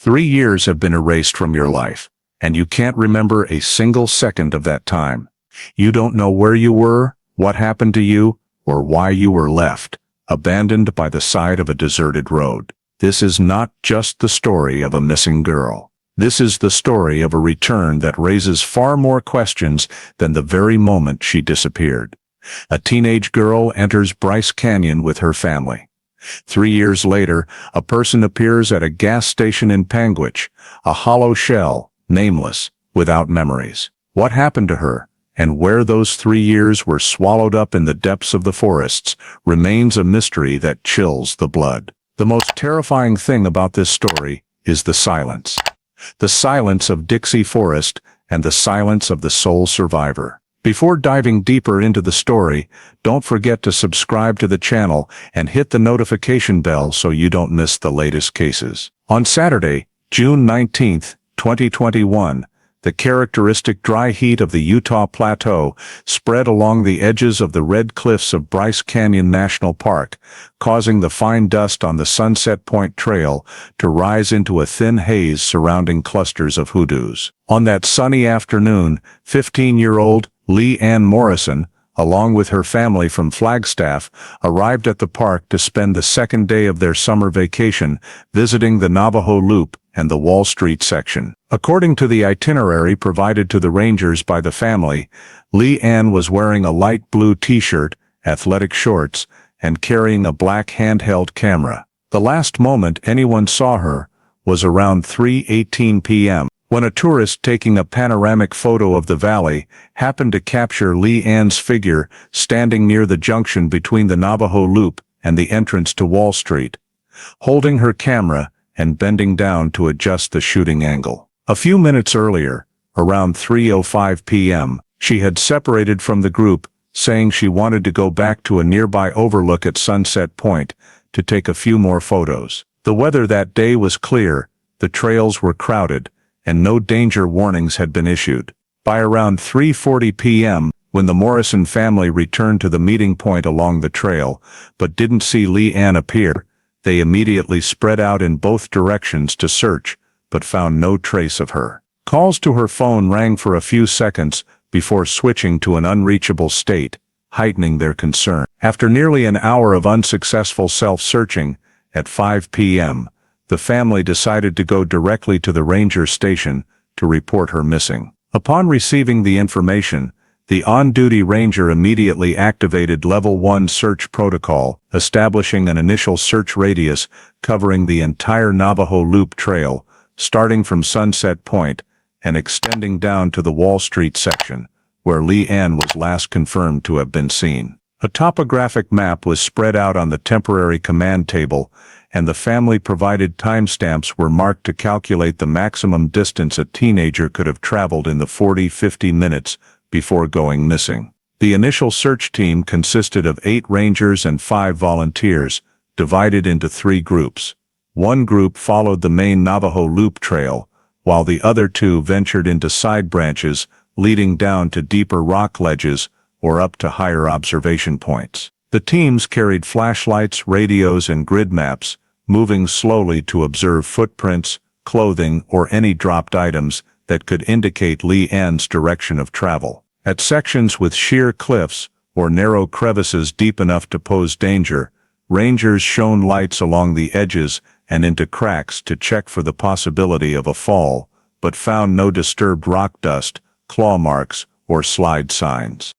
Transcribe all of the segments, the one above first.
3 years have been erased from your life, and you can't remember a single second of that time. You don't know where you were, what happened to you, or why you were left, abandoned by the side of a deserted road. This is not just the story of a missing girl. This is the story of a return that raises far more questions than the very moment she disappeared. A teenage girl enters Bryce Canyon with her family. 3 years later, a person appears at a gas station in Panguitch, a hollow shell, nameless, without memories. What happened to her, and where those 3 years were swallowed up in the depths of the forests, remains a mystery that chills the blood. The most terrifying thing about this story is the silence. The silence of Dixie Forest and the silence of the sole survivor. Before diving deeper into the story, don't forget to subscribe to the channel and hit the notification bell so you don't miss the latest cases. On Saturday, June 19, 2021, the characteristic dry heat of the Utah Plateau spread along the edges of the red cliffs of Bryce Canyon National Park, causing the fine dust on the Sunset Point Trail to rise into a thin haze surrounding clusters of hoodoos. On that sunny afternoon, 15-year-old Leigh Ann Morrison, along with her family from Flagstaff, arrived at the park to spend the second day of their summer vacation visiting the Navajo Loop and the Wall Street section. According to the itinerary provided to the rangers by the family, Leigh Ann was wearing a light blue t-shirt, athletic shorts, and carrying a black handheld camera. The last moment anyone saw her was around 3:18 p.m. when a tourist taking a panoramic photo of the valley happened to capture Leigh Ann's figure standing near the junction between the Navajo Loop and the entrance to Wall Street, holding her camera and bending down to adjust the shooting angle. A few minutes earlier, around 3:05 p.m., she had separated from the group, saying she wanted to go back to a nearby overlook at Sunset Point to take a few more photos. The weather that day was clear, the trails were crowded, and no danger warnings had been issued. By around 3:40 p.m., when the Morrison family returned to the meeting point along the trail, but didn't see Leigh Ann appear, they immediately spread out in both directions to search, but found no trace of her. Calls to her phone rang for a few seconds before switching to an unreachable state, heightening their concern. After nearly an hour of unsuccessful self-searching, at 5 p.m., the family decided to go directly to the ranger station to report her missing. Upon receiving the information, the on-duty ranger immediately activated Level 1 search protocol, establishing an initial search radius covering the entire Navajo Loop Trail, starting from Sunset Point and extending down to the Wall Street section, where Leigh Ann was last confirmed to have been seen. A topographic map was spread out on the temporary command table, and the family-provided timestamps were marked to calculate the maximum distance a teenager could have traveled in the 40-50 minutes before going missing. The initial search team consisted of 8 rangers and 5 volunteers, divided into 3 groups. One group followed the main Navajo Loop Trail, while the other 2 ventured into side branches leading down to deeper rock ledges or up to higher observation points. The teams carried flashlights, radios, and grid maps, moving slowly to observe footprints, clothing, or any dropped items that could indicate Leigh Ann's direction of travel. At sections with sheer cliffs or narrow crevices deep enough to pose danger, rangers shone lights along the edges and into cracks to check for the possibility of a fall, but found no disturbed rock dust, claw marks, or slide signs.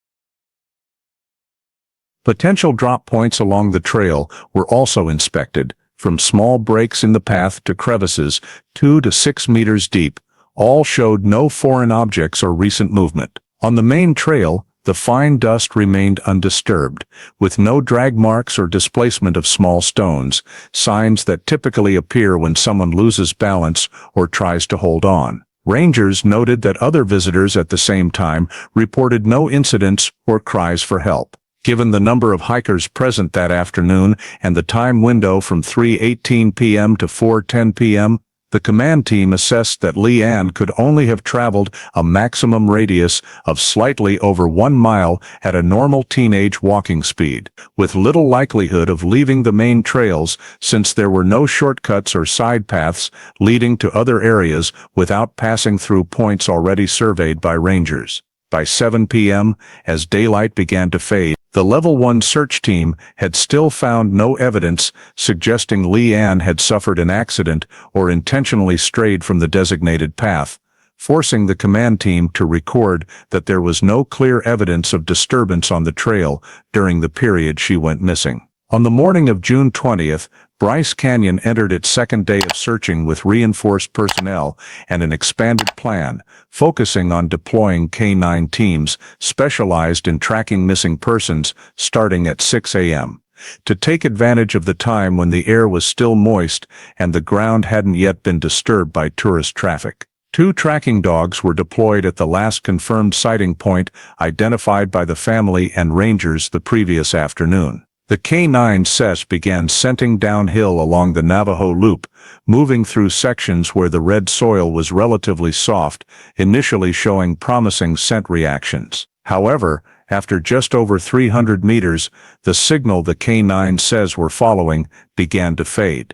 Potential drop points along the trail were also inspected, from small breaks in the path to crevices 2 to 6 meters deep. All showed no foreign objects or recent movement. On the main trail, the fine dust remained undisturbed, with no drag marks or displacement of small stones, signs that typically appear when someone loses balance or tries to hold on. Rangers noted that other visitors at the same time reported no incidents or cries for help. Given the number of hikers present that afternoon and the time window from 3:18 p.m. to 4:10 p.m., The command team assessed that Leanne could only have traveled a maximum radius of slightly over 1 mile at a normal teenage walking speed, with little likelihood of leaving the main trails since there were no shortcuts or side paths leading to other areas without passing through points already surveyed by rangers. By 7 p.m., as daylight began to fade, the Level 1 search team had still found no evidence suggesting Leanne had suffered an accident or intentionally strayed from the designated path, forcing the command team to record that there was no clear evidence of disturbance on the trail during the period she went missing. On the morning of June 20th, Bryce Canyon entered its second day of searching with reinforced personnel and an expanded plan, focusing on deploying K-9 teams specialized in tracking missing persons starting at 6 a.m. To take advantage of the time when the air was still moist and the ground hadn't yet been disturbed by tourist traffic. 2 tracking dogs were deployed at the last confirmed sighting point identified by the family and rangers the previous afternoon. The K-9 SES began scenting downhill along the Navajo Loop, moving through sections where the red soil was relatively soft, initially showing promising scent reactions. However, after just over 300 meters, the signal the K-9 SES were following began to fade.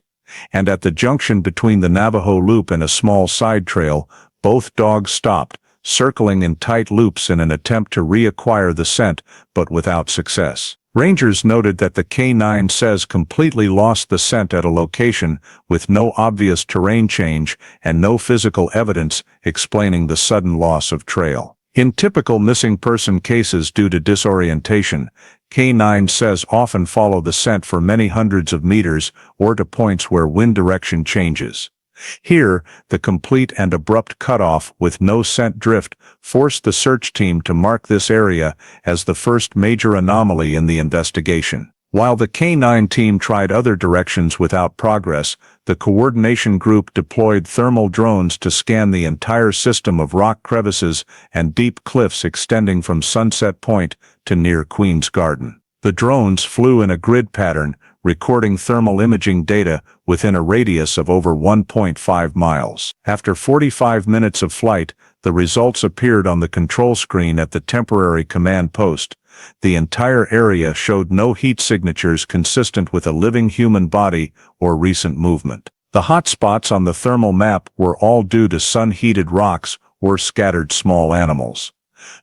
And at the junction between the Navajo Loop and a small side trail, both dogs stopped, circling in tight loops in an attempt to reacquire the scent, but without success. Rangers noted that the K-9 SES completely lost the scent at a location with no obvious terrain change and no physical evidence explaining the sudden loss of trail. In typical missing person cases due to disorientation, K-9 SES often follow the scent for many hundreds of meters or to points where wind direction changes. Here, the complete and abrupt cutoff with no scent drift forced the search team to mark this area as the first major anomaly in the investigation. While the K-9 team tried other directions without progress, the coordination group deployed thermal drones to scan the entire system of rock crevices and deep cliffs extending from Sunset Point to near Queen's Garden. The drones flew in a grid pattern, recording thermal imaging data within a radius of over 1.5 miles. After 45 minutes of flight, the results appeared on the control screen at the temporary command post. The entire area showed no heat signatures consistent with a living human body or recent movement. The hot spots on the thermal map were all due to sun-heated rocks or scattered small animals.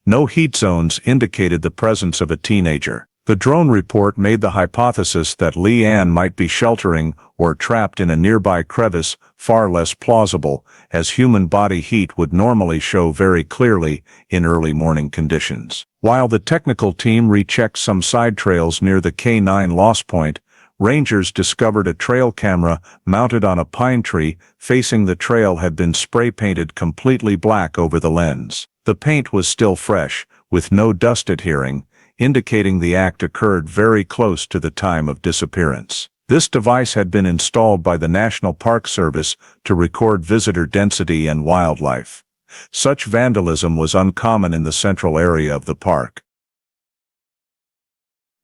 No heat zones indicated the presence of a teenager. The drone report made the hypothesis that Leanne might be sheltering or trapped in a nearby crevice far less plausible, as human body heat would normally show very clearly in early morning conditions. While the technical team rechecked some side trails near the K-9 lost point, rangers discovered a trail camera mounted on a pine tree facing the trail had been spray-painted completely black over the lens. The paint was still fresh, with no dust adhering, indicating the act occurred very close to the time of disappearance. This device had been installed by the National Park Service to record visitor density and wildlife. Such vandalism was uncommon in the central area of the park.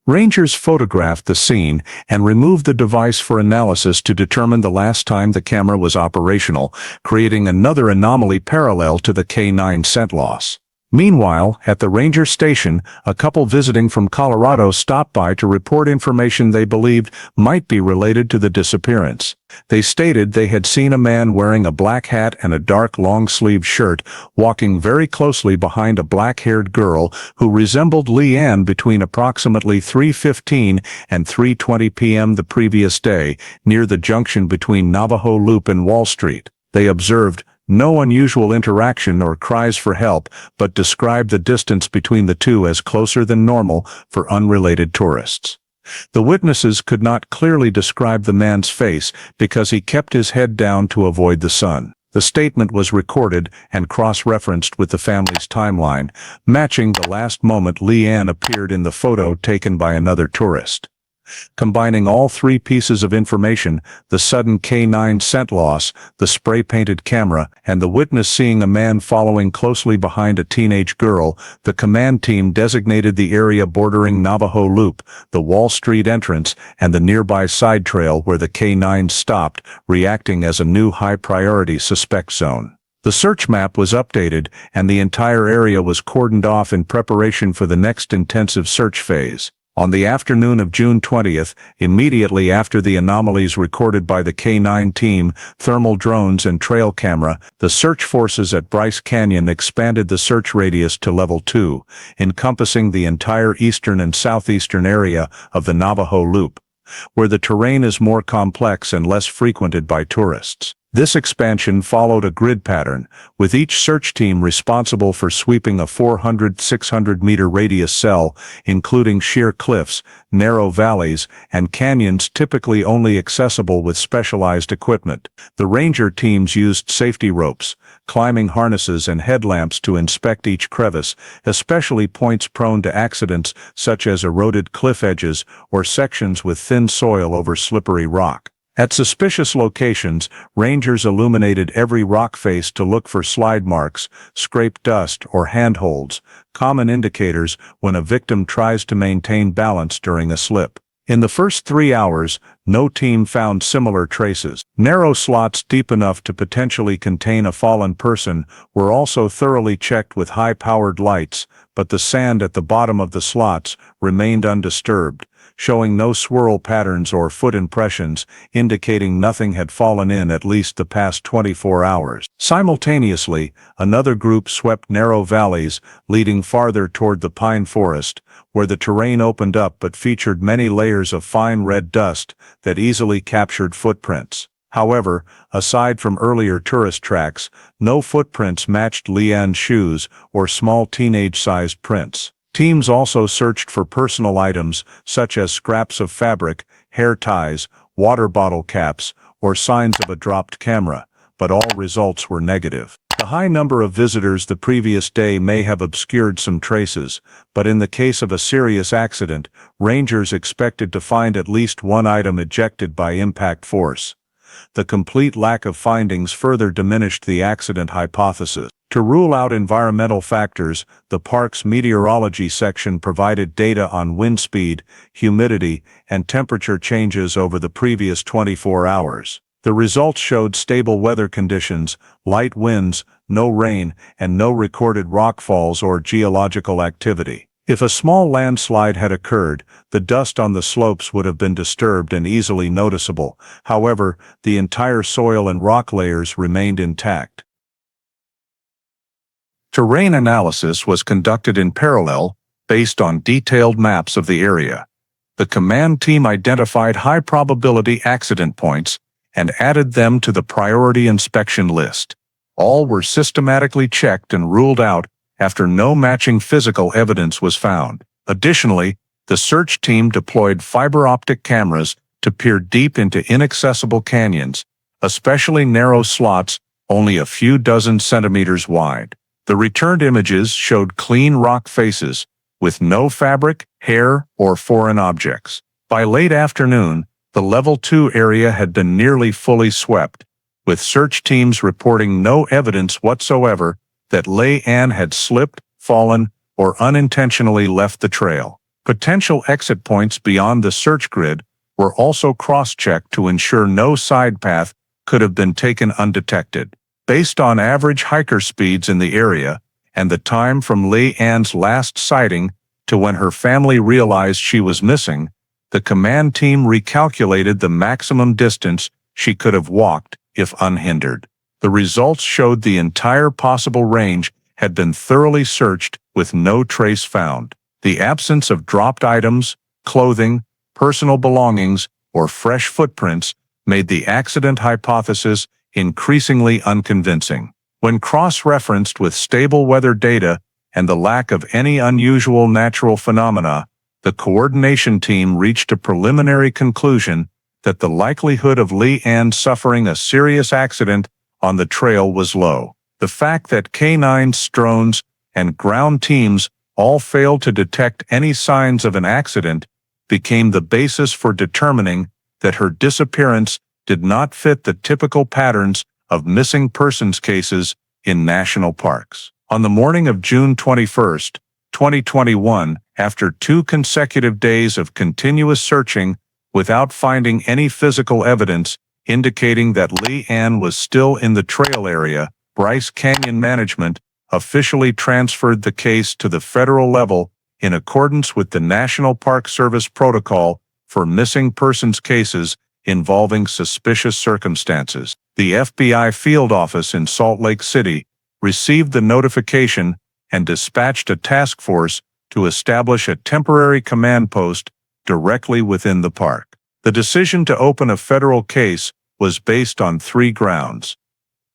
Rangers photographed the scene and removed the device for analysis to determine the last time the camera was operational, creating another anomaly parallel to the K-9 scent loss. Meanwhile, at the ranger station, a couple visiting from Colorado stopped by to report information they believed might be related to the disappearance. They stated they had seen a man wearing a black hat and a dark long-sleeved shirt walking very closely behind a black-haired girl who resembled Leanne between approximately 3:15 and 3:20 p.m. the previous day, near the junction between Navajo Loop and Wall Street. They observed no unusual interaction or cries for help, but described the distance between the two as closer than normal for unrelated tourists. The witnesses could not clearly describe the man's face because he kept his head down to avoid the sun. The statement was recorded and cross-referenced with the family's timeline, matching the last moment Leanne appeared in the photo taken by another tourist. Combining all three pieces of information, the sudden K9 scent loss, the spray-painted camera, and the witness seeing a man following closely behind a teenage girl, the command team designated the area bordering Navajo Loop, the Wall Street entrance, and the nearby side trail where the K9 stopped, reacting as a new high-priority suspect zone. The search map was updated, and the entire area was cordoned off in preparation for the next intensive search phase. On the afternoon of June 20th, immediately after the anomalies recorded by the K9 team, thermal drones and trail camera, the search forces at Bryce Canyon expanded the search radius to level 2, encompassing the entire eastern and southeastern area of the Navajo Loop, where the terrain is more complex and less frequented by tourists. This expansion followed a grid pattern, with each search team responsible for sweeping a 400-600 meter radius cell, including sheer cliffs, narrow valleys, and canyons typically only accessible with specialized equipment. The ranger teams used safety ropes, climbing harnesses and headlamps to inspect each crevice, especially points prone to accidents such as eroded cliff edges or sections with thin soil over slippery rock. At suspicious locations, rangers illuminated every rock face to look for slide marks, scraped dust, or handholds, common indicators when a victim tries to maintain balance during a slip. In the first 3 hours, no team found similar traces. Narrow slots deep enough to potentially contain a fallen person were also thoroughly checked with high-powered lights, but the sand at the bottom of the slots remained undisturbed, showing no swirl patterns or foot impressions, indicating nothing had fallen in at least the past 24 hours. Simultaneously, another group swept narrow valleys, leading farther toward the pine forest, where the terrain opened up but featured many layers of fine red dust that easily captured footprints. However, aside from earlier tourist tracks, no footprints matched Leanne's shoes or small teenage-sized prints. Teams also searched for personal items such as scraps of fabric, hair ties, water bottle caps, or signs of a dropped camera, but all results were negative. The high number of visitors the previous day may have obscured some traces, but in the case of a serious accident, rangers expected to find at least one item ejected by impact force. The complete lack of findings further diminished the accident hypothesis. To rule out environmental factors, the park's meteorology section provided data on wind speed, humidity, and temperature changes over the previous 24 hours. The results showed stable weather conditions, light winds, no rain, and no recorded rockfalls or geological activity. If a small landslide had occurred, the dust on the slopes would have been disturbed and easily noticeable. However, the entire soil and rock layers remained intact. Terrain analysis was conducted in parallel, based on detailed maps of the area. The command team identified high-probability accident points and added them to the priority inspection list. All were systematically checked and ruled out after no matching physical evidence was found. Additionally, the search team deployed fiber optic cameras to peer deep into inaccessible canyons, especially narrow slots only a few dozen centimeters wide. The returned images showed clean rock faces, with no fabric, hair, or foreign objects. By late afternoon, the Level 2 area had been nearly fully swept, with search teams reporting no evidence whatsoever that Leanne had slipped, fallen, or unintentionally left the trail. Potential exit points beyond the search grid were also cross-checked to ensure no side path could have been taken undetected. Based on average hiker speeds in the area and the time from Leanne's last sighting to when her family realized she was missing, the command team recalculated the maximum distance she could have walked if unhindered. The results showed the entire possible range had been thoroughly searched with no trace found. The absence of dropped items, clothing, personal belongings, or fresh footprints made the accident hypothesis increasingly unconvincing. When cross-referenced with stable weather data and the lack of any unusual natural phenomena, the coordination team reached a preliminary conclusion that the likelihood of Leanne suffering a serious accident on the trail was low. The fact that K9s, drones, and ground teams all failed to detect any signs of an accident became the basis for determining that her disappearance did not fit the typical patterns of missing persons cases in national parks. On the morning of June 21, 2021, after 2 consecutive days of continuous searching without finding any physical evidence indicating that Lee Ann was still in the trail area, Bryce Canyon Management officially transferred the case to the federal level in accordance with the National Park Service Protocol for missing persons cases involving suspicious circumstances. The FBI field office in Salt Lake City received the notification and dispatched a task force to establish a temporary command post directly within the park. The decision to open a federal case was based on 3 grounds.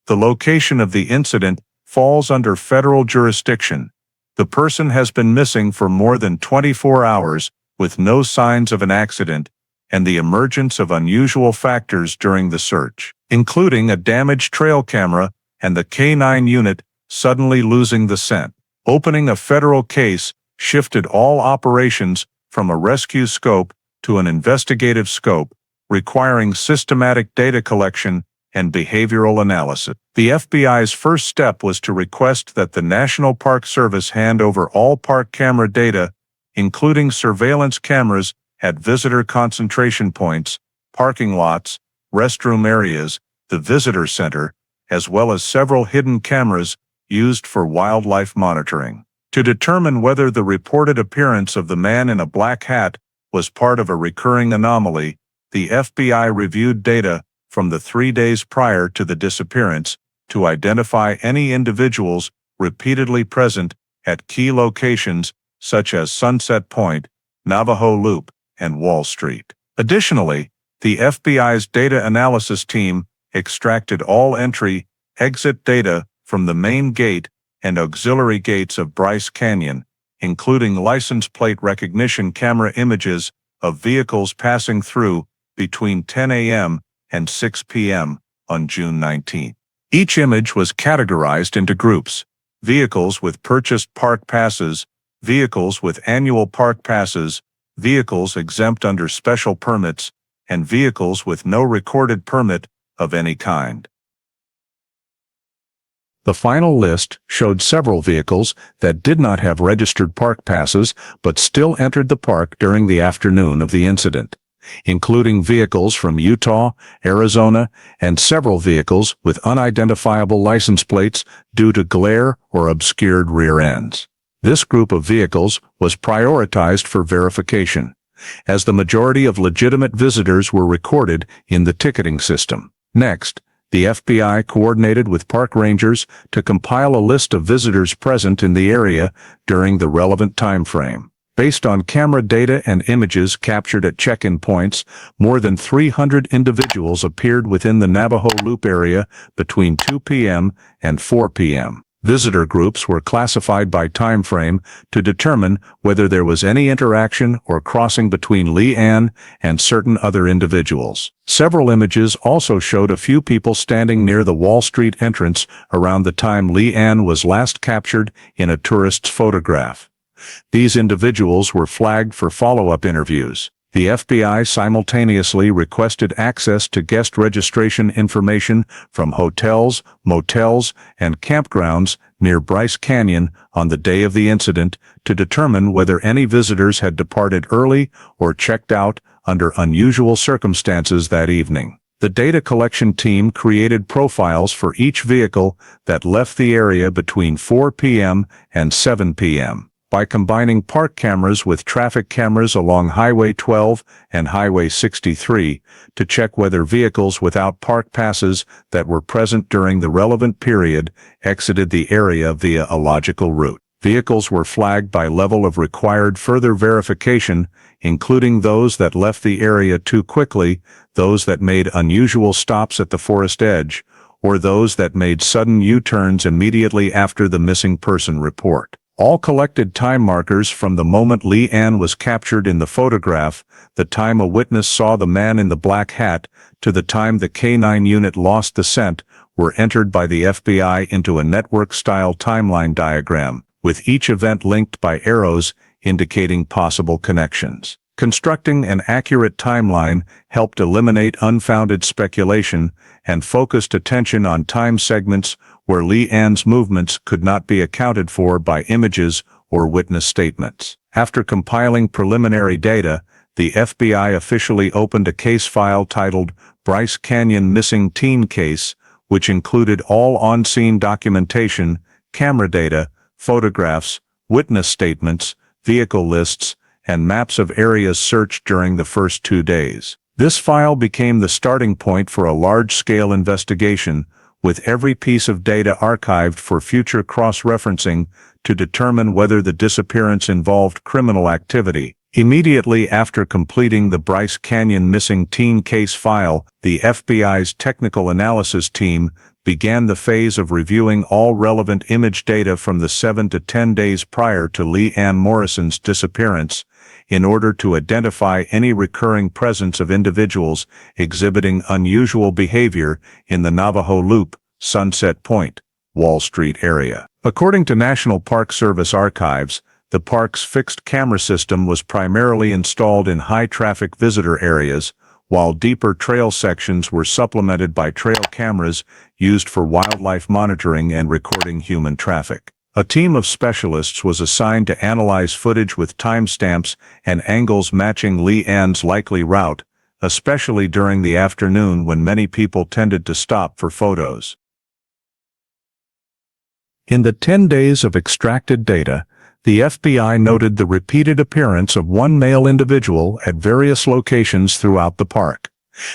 The location of the incident falls under federal jurisdiction. The person has been missing for more than 24 hours with no signs of an accident, and the emergence of unusual factors during the search, including a damaged trail camera and the K-9 unit suddenly losing the scent. Opening a federal case shifted all operations from a rescue scope to an investigative scope, requiring systematic data collection and behavioral analysis. The FBI's first step was to request that the National Park Service hand over all park camera data, including surveillance cameras at visitor concentration points, parking lots, restroom areas, the visitor center, as well as several hidden cameras used for wildlife monitoring. To determine whether the reported appearance of the man in a black hat was part of a recurring anomaly, the FBI reviewed data from the 3 days prior to the disappearance to identify any individuals repeatedly present at key locations such as Sunset Point, Navajo Loop, and Wall Street. Additionally, the FBI's data analysis team extracted all entry-exit data from the main gate and auxiliary gates of Bryce Canyon, including license plate recognition camera images of vehicles passing through between 10 a.m. and 6 p.m. on June 19. Each image was categorized into groups: vehicles with purchased park passes, vehicles with annual park passes, vehicles exempt under special permits, and vehicles with no recorded permit of any kind. The final list showed several vehicles that did not have registered park passes but still entered the park during the afternoon of the incident, including vehicles from Utah, Arizona, and several vehicles with unidentifiable license plates due to glare or obscured rear ends. This group of vehicles was prioritized for verification, as the majority of legitimate visitors were recorded in the ticketing system. Next, the FBI coordinated with park rangers to compile a list of visitors present in the area during the relevant time frame. Based on camera data and images captured at check-in points, more than 300 individuals appeared within the Navajo Loop area between 2 p.m. and 4 p.m. Visitor groups were classified by time frame to determine whether there was any interaction or crossing between Lee Ann and certain other individuals. Several images also showed a few people standing near the Wall Street entrance around the time Lee Ann was last captured in a tourist's photograph. These individuals were flagged for follow-up interviews. The FBI simultaneously requested access to guest registration information from hotels, motels, and campgrounds near Bryce Canyon on the day of the incident to determine whether any visitors had departed early or checked out under unusual circumstances that evening. The data collection team created profiles for each vehicle that left the area between 4 p.m. and 7 p.m. By combining park cameras with traffic cameras along Highway 12 and Highway 63 to check whether vehicles without park passes that were present during the relevant period exited the area via a logical route. Vehicles were flagged by level of required further verification, including those that left the area too quickly, those that made unusual stops at the forest edge, or those that made sudden U-turns immediately after the missing person report. All collected time markers from the moment Lee Ann was captured in the photograph, the time a witness saw the man in the black hat, to the time the K-9 unit lost the scent, were entered by the FBI into a network-style timeline diagram, with each event linked by arrows indicating possible connections. Constructing an accurate timeline helped eliminate unfounded speculation and focused attention on time segments where Lee Ann's movements could not be accounted for by images or witness statements. After compiling preliminary data, the FBI officially opened a case file titled Bryce Canyon Missing Teen Case, which included all on-scene documentation, camera data, photographs, witness statements, vehicle lists, and maps of areas searched during the first 2 days. This file became the starting point for a large-scale investigation, with every piece of data archived for future cross-referencing to determine whether the disappearance involved criminal activity. Immediately after completing the Bryce Canyon Missing Teen Case file, the FBI's technical analysis team began the phase of reviewing all relevant image data from the 7 to 10 days prior to Lee Ann Morrison's disappearance, in order to identify any recurring presence of individuals exhibiting unusual behavior in the Navajo Loop, Sunset Point, Wall Street area. According to National Park Service archives, the park's fixed camera system was primarily installed in high-traffic visitor areas, while deeper trail sections were supplemented by trail cameras used for wildlife monitoring and recording human traffic. A team of specialists was assigned to analyze footage with timestamps and angles matching Lee Ann's likely route, especially during the afternoon when many people tended to stop for photos. In the 10 days of extracted data, the FBI noted the repeated appearance of one male individual at various locations throughout the park,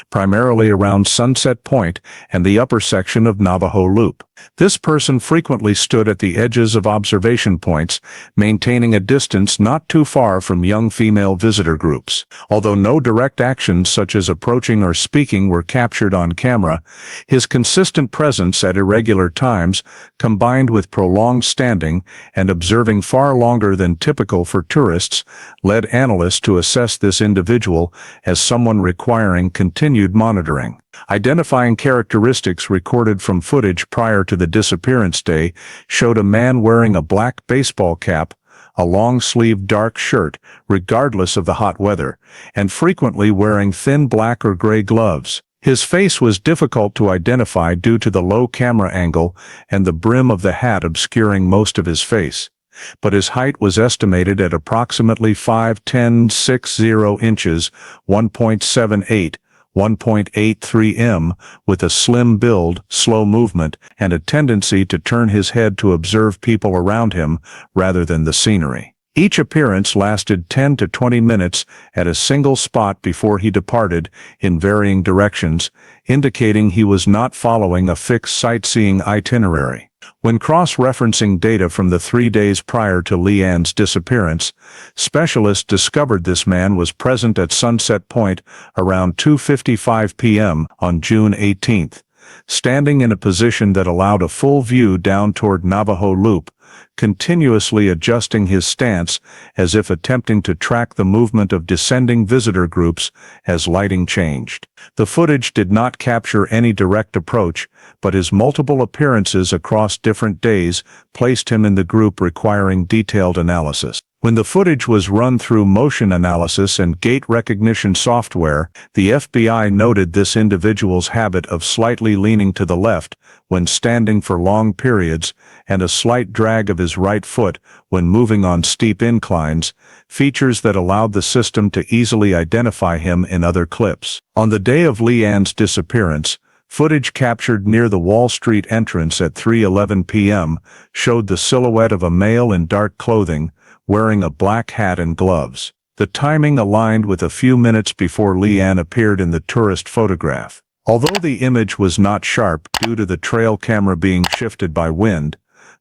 primarily around Sunset Point and the upper section of Navajo Loop. This person frequently stood at the edges of observation points, maintaining a distance not too far from young female visitor groups. Although no direct actions such as approaching or speaking were captured on camera, his consistent presence at irregular times, combined with prolonged standing and observing far longer than typical for tourists, led analysts to assess this individual as someone requiring continued monitoring. Identifying characteristics recorded from footage prior to the disappearance day showed a man wearing a black baseball cap, a long-sleeved dark shirt, regardless of the hot weather, and frequently wearing thin black or gray gloves. His face was difficult to identify due to the low camera angle and the brim of the hat obscuring most of his face, but his height was estimated at approximately 5'10" inches, 1.78, 1.83 m, with a slim build, slow movement, and a tendency to turn his head to observe people around him rather than the scenery. Each appearance lasted 10 to 20 minutes at a single spot before he departed in varying directions, indicating he was not following a fixed sightseeing itinerary. When cross-referencing data from the 3 days prior to Lee Ann's disappearance, specialists discovered this man was present at Sunset Point around 2:55 p.m. on June 18, standing in a position that allowed a full view down toward Navajo Loop, continuously adjusting his stance as if attempting to track the movement of descending visitor groups as lighting changed. The footage did not capture any direct approach, but his multiple appearances across different days placed him in the group requiring detailed analysis. When the footage was run through motion analysis and gait recognition software, the FBI noted this individual's habit of slightly leaning to the left when standing for long periods and a slight drag of his right foot when moving on steep inclines, features that allowed the system to easily identify him in other clips. On the day of Lee Ann's disappearance, footage captured near the Wall Street entrance at 3:11 p.m. showed the silhouette of a male in dark clothing, wearing a black hat and gloves. The timing aligned with a few minutes before Lee Ann appeared in the tourist photograph. Although the image was not sharp due to the trail camera being shifted by wind,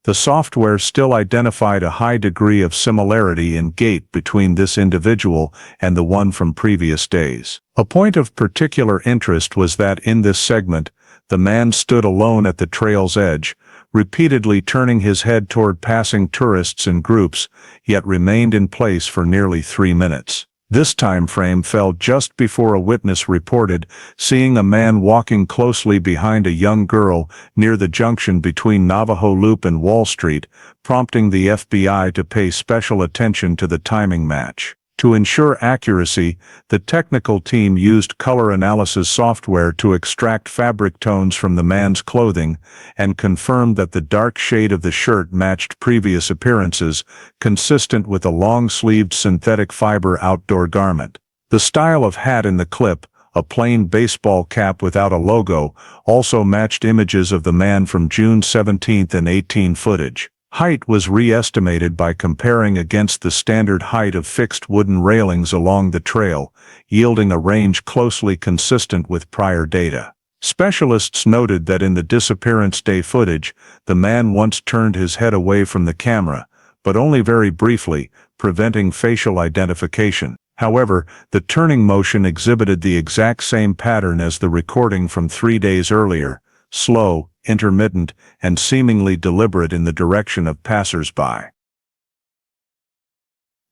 the software still identified a high degree of similarity in gait between this individual and the one from previous days. A point of particular interest was that in this segment, the man stood alone at the trail's edge, repeatedly turning his head toward passing tourists in groups, yet remained in place for nearly 3 minutes. This time frame fell just before a witness reported seeing a man walking closely behind a young girl near the junction between Navajo Loop and Wall Street, prompting the FBI to pay special attention to the timing match. To ensure accuracy, the technical team used color analysis software to extract fabric tones from the man's clothing and confirmed that the dark shade of the shirt matched previous appearances, consistent with a long-sleeved synthetic fiber outdoor garment. The style of hat in the clip, a plain baseball cap without a logo, also matched images of the man from June 17 and 18 footage. Height was re-estimated by comparing against the standard height of fixed wooden railings along the trail, yielding a range closely consistent with prior data. Specialists noted that in the disappearance day footage, the man once turned his head away from the camera, but only very briefly, preventing facial identification. However, the turning motion exhibited the exact same pattern as the recording from 3 days earlier, slow, intermittent, and seemingly deliberate in the direction of passers-by.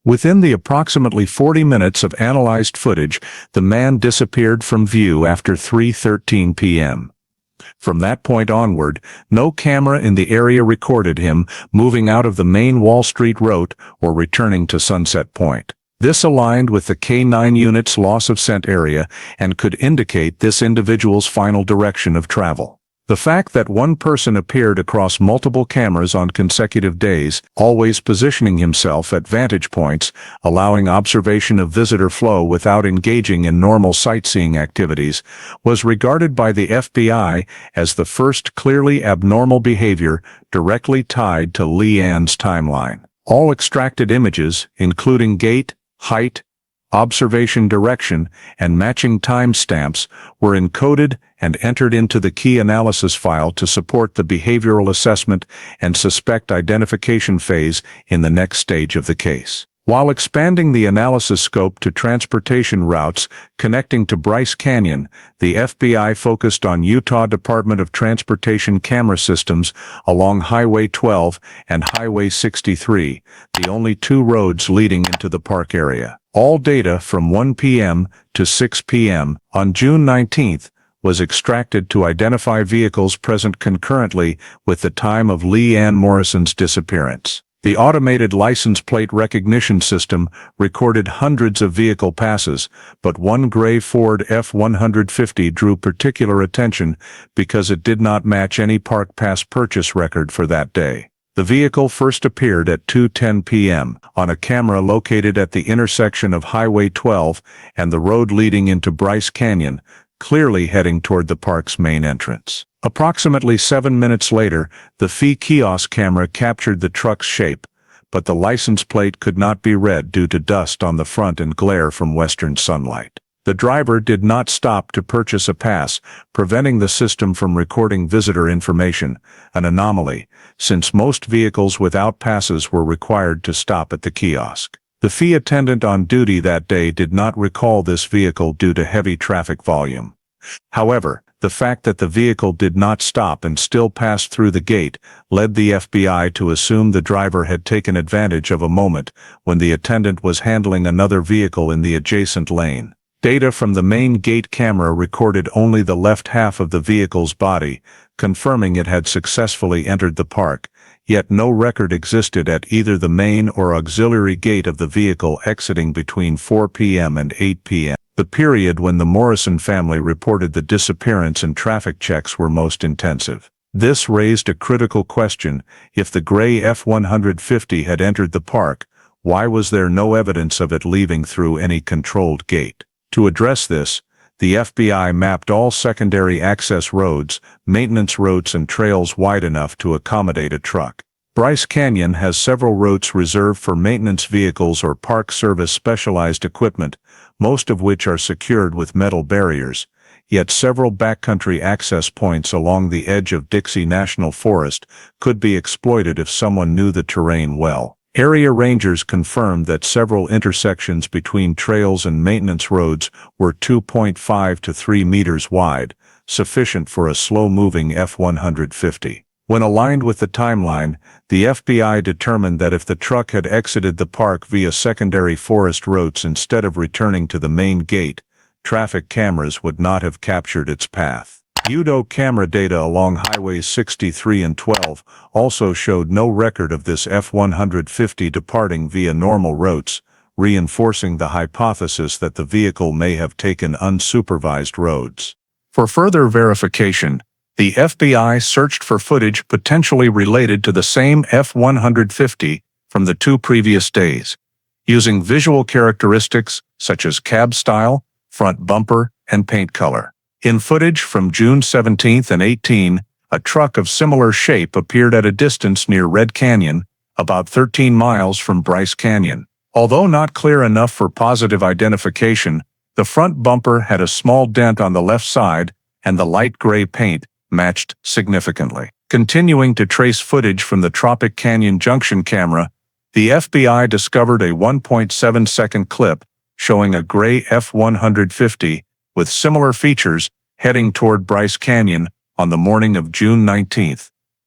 Within the approximately 40 minutes of analyzed footage, the man disappeared from view after 3:13 p.m. From that point onward, no camera in the area recorded him moving out of the main Wall Street route or returning to Sunset Point. This aligned with the K9 unit's loss of scent area and could indicate this individual's final direction of travel. The fact that one person appeared across multiple cameras on consecutive days, always positioning himself at vantage points, allowing observation of visitor flow without engaging in normal sightseeing activities, was regarded by the FBI as the first clearly abnormal behavior directly tied to Leigh Ann's timeline. All extracted images, including gait, height, observation direction, and matching timestamps, were encoded and entered into the key analysis file to support the behavioral assessment and suspect identification phase in the next stage of the case. While expanding the analysis scope to transportation routes connecting to Bryce Canyon, the FBI focused on Utah Department of Transportation camera systems along Highway 12 and Highway 63, the only two roads leading into the park area. All data from 1 p.m. to 6 p.m. on June 19 was extracted to identify vehicles present concurrently with the time of Leigh Ann Morrison's disappearance. The automated license plate recognition system recorded hundreds of vehicle passes, but one gray Ford F-150 drew particular attention because it did not match any park pass purchase record for that day. The vehicle first appeared at 2:10 p.m. on a camera located at the intersection of Highway 12 and the road leading into Bryce Canyon, clearly heading toward the park's main entrance. Approximately 7 minutes later, the fee kiosk camera captured the truck's shape, but the license plate could not be read due to dust on the front and glare from western sunlight. The driver did not stop to purchase a pass, preventing the system from recording visitor information, an anomaly, since most vehicles without passes were required to stop at the kiosk. The fee attendant on duty that day did not recall this vehicle due to heavy traffic volume. However, the fact that the vehicle did not stop and still passed through the gate led the FBI to assume the driver had taken advantage of a moment when the attendant was handling another vehicle in the adjacent lane. Data from the main gate camera recorded only the left half of the vehicle's body, confirming it had successfully entered the park, yet no record existed at either the main or auxiliary gate of the vehicle exiting between 4 p.m. and 8 p.m., the period when the Morrison family reported the disappearance and traffic checks were most intensive. This raised a critical question: if the gray F-150 had entered the park, why was there no evidence of it leaving through any controlled gate? To address this, the FBI mapped all secondary access roads, maintenance routes and trails wide enough to accommodate a truck. Bryce Canyon has several routes reserved for maintenance vehicles or Park Service specialized equipment, most of which are secured with metal barriers, yet several backcountry access points along the edge of Dixie National Forest could be exploited if someone knew the terrain well. Area rangers confirmed that several intersections between trails and maintenance roads were 2.5 to 3 meters wide, sufficient for a slow-moving F-150. When aligned with the timeline, the FBI determined that if the truck had exited the park via secondary forest routes instead of returning to the main gate, traffic cameras would not have captured its path. UDO camera data along Highways 63 and 12 also showed no record of this F-150 departing via normal routes, reinforcing the hypothesis that the vehicle may have taken unsupervised roads. For further verification, the FBI searched for footage potentially related to the same F-150 from the 2 previous days, using visual characteristics such as cab style, front bumper, and paint color. In footage from June 17 and 18, a truck of similar shape appeared at a distance near Red Canyon, about 13 miles from Bryce Canyon. Although not clear enough for positive identification, the front bumper had a small dent on the left side, and the light gray paint matched significantly. Continuing to trace footage from the Tropic Canyon Junction camera, the FBI discovered a 1.7-second clip showing a gray F-150 with similar features heading toward Bryce Canyon on the morning of June 19,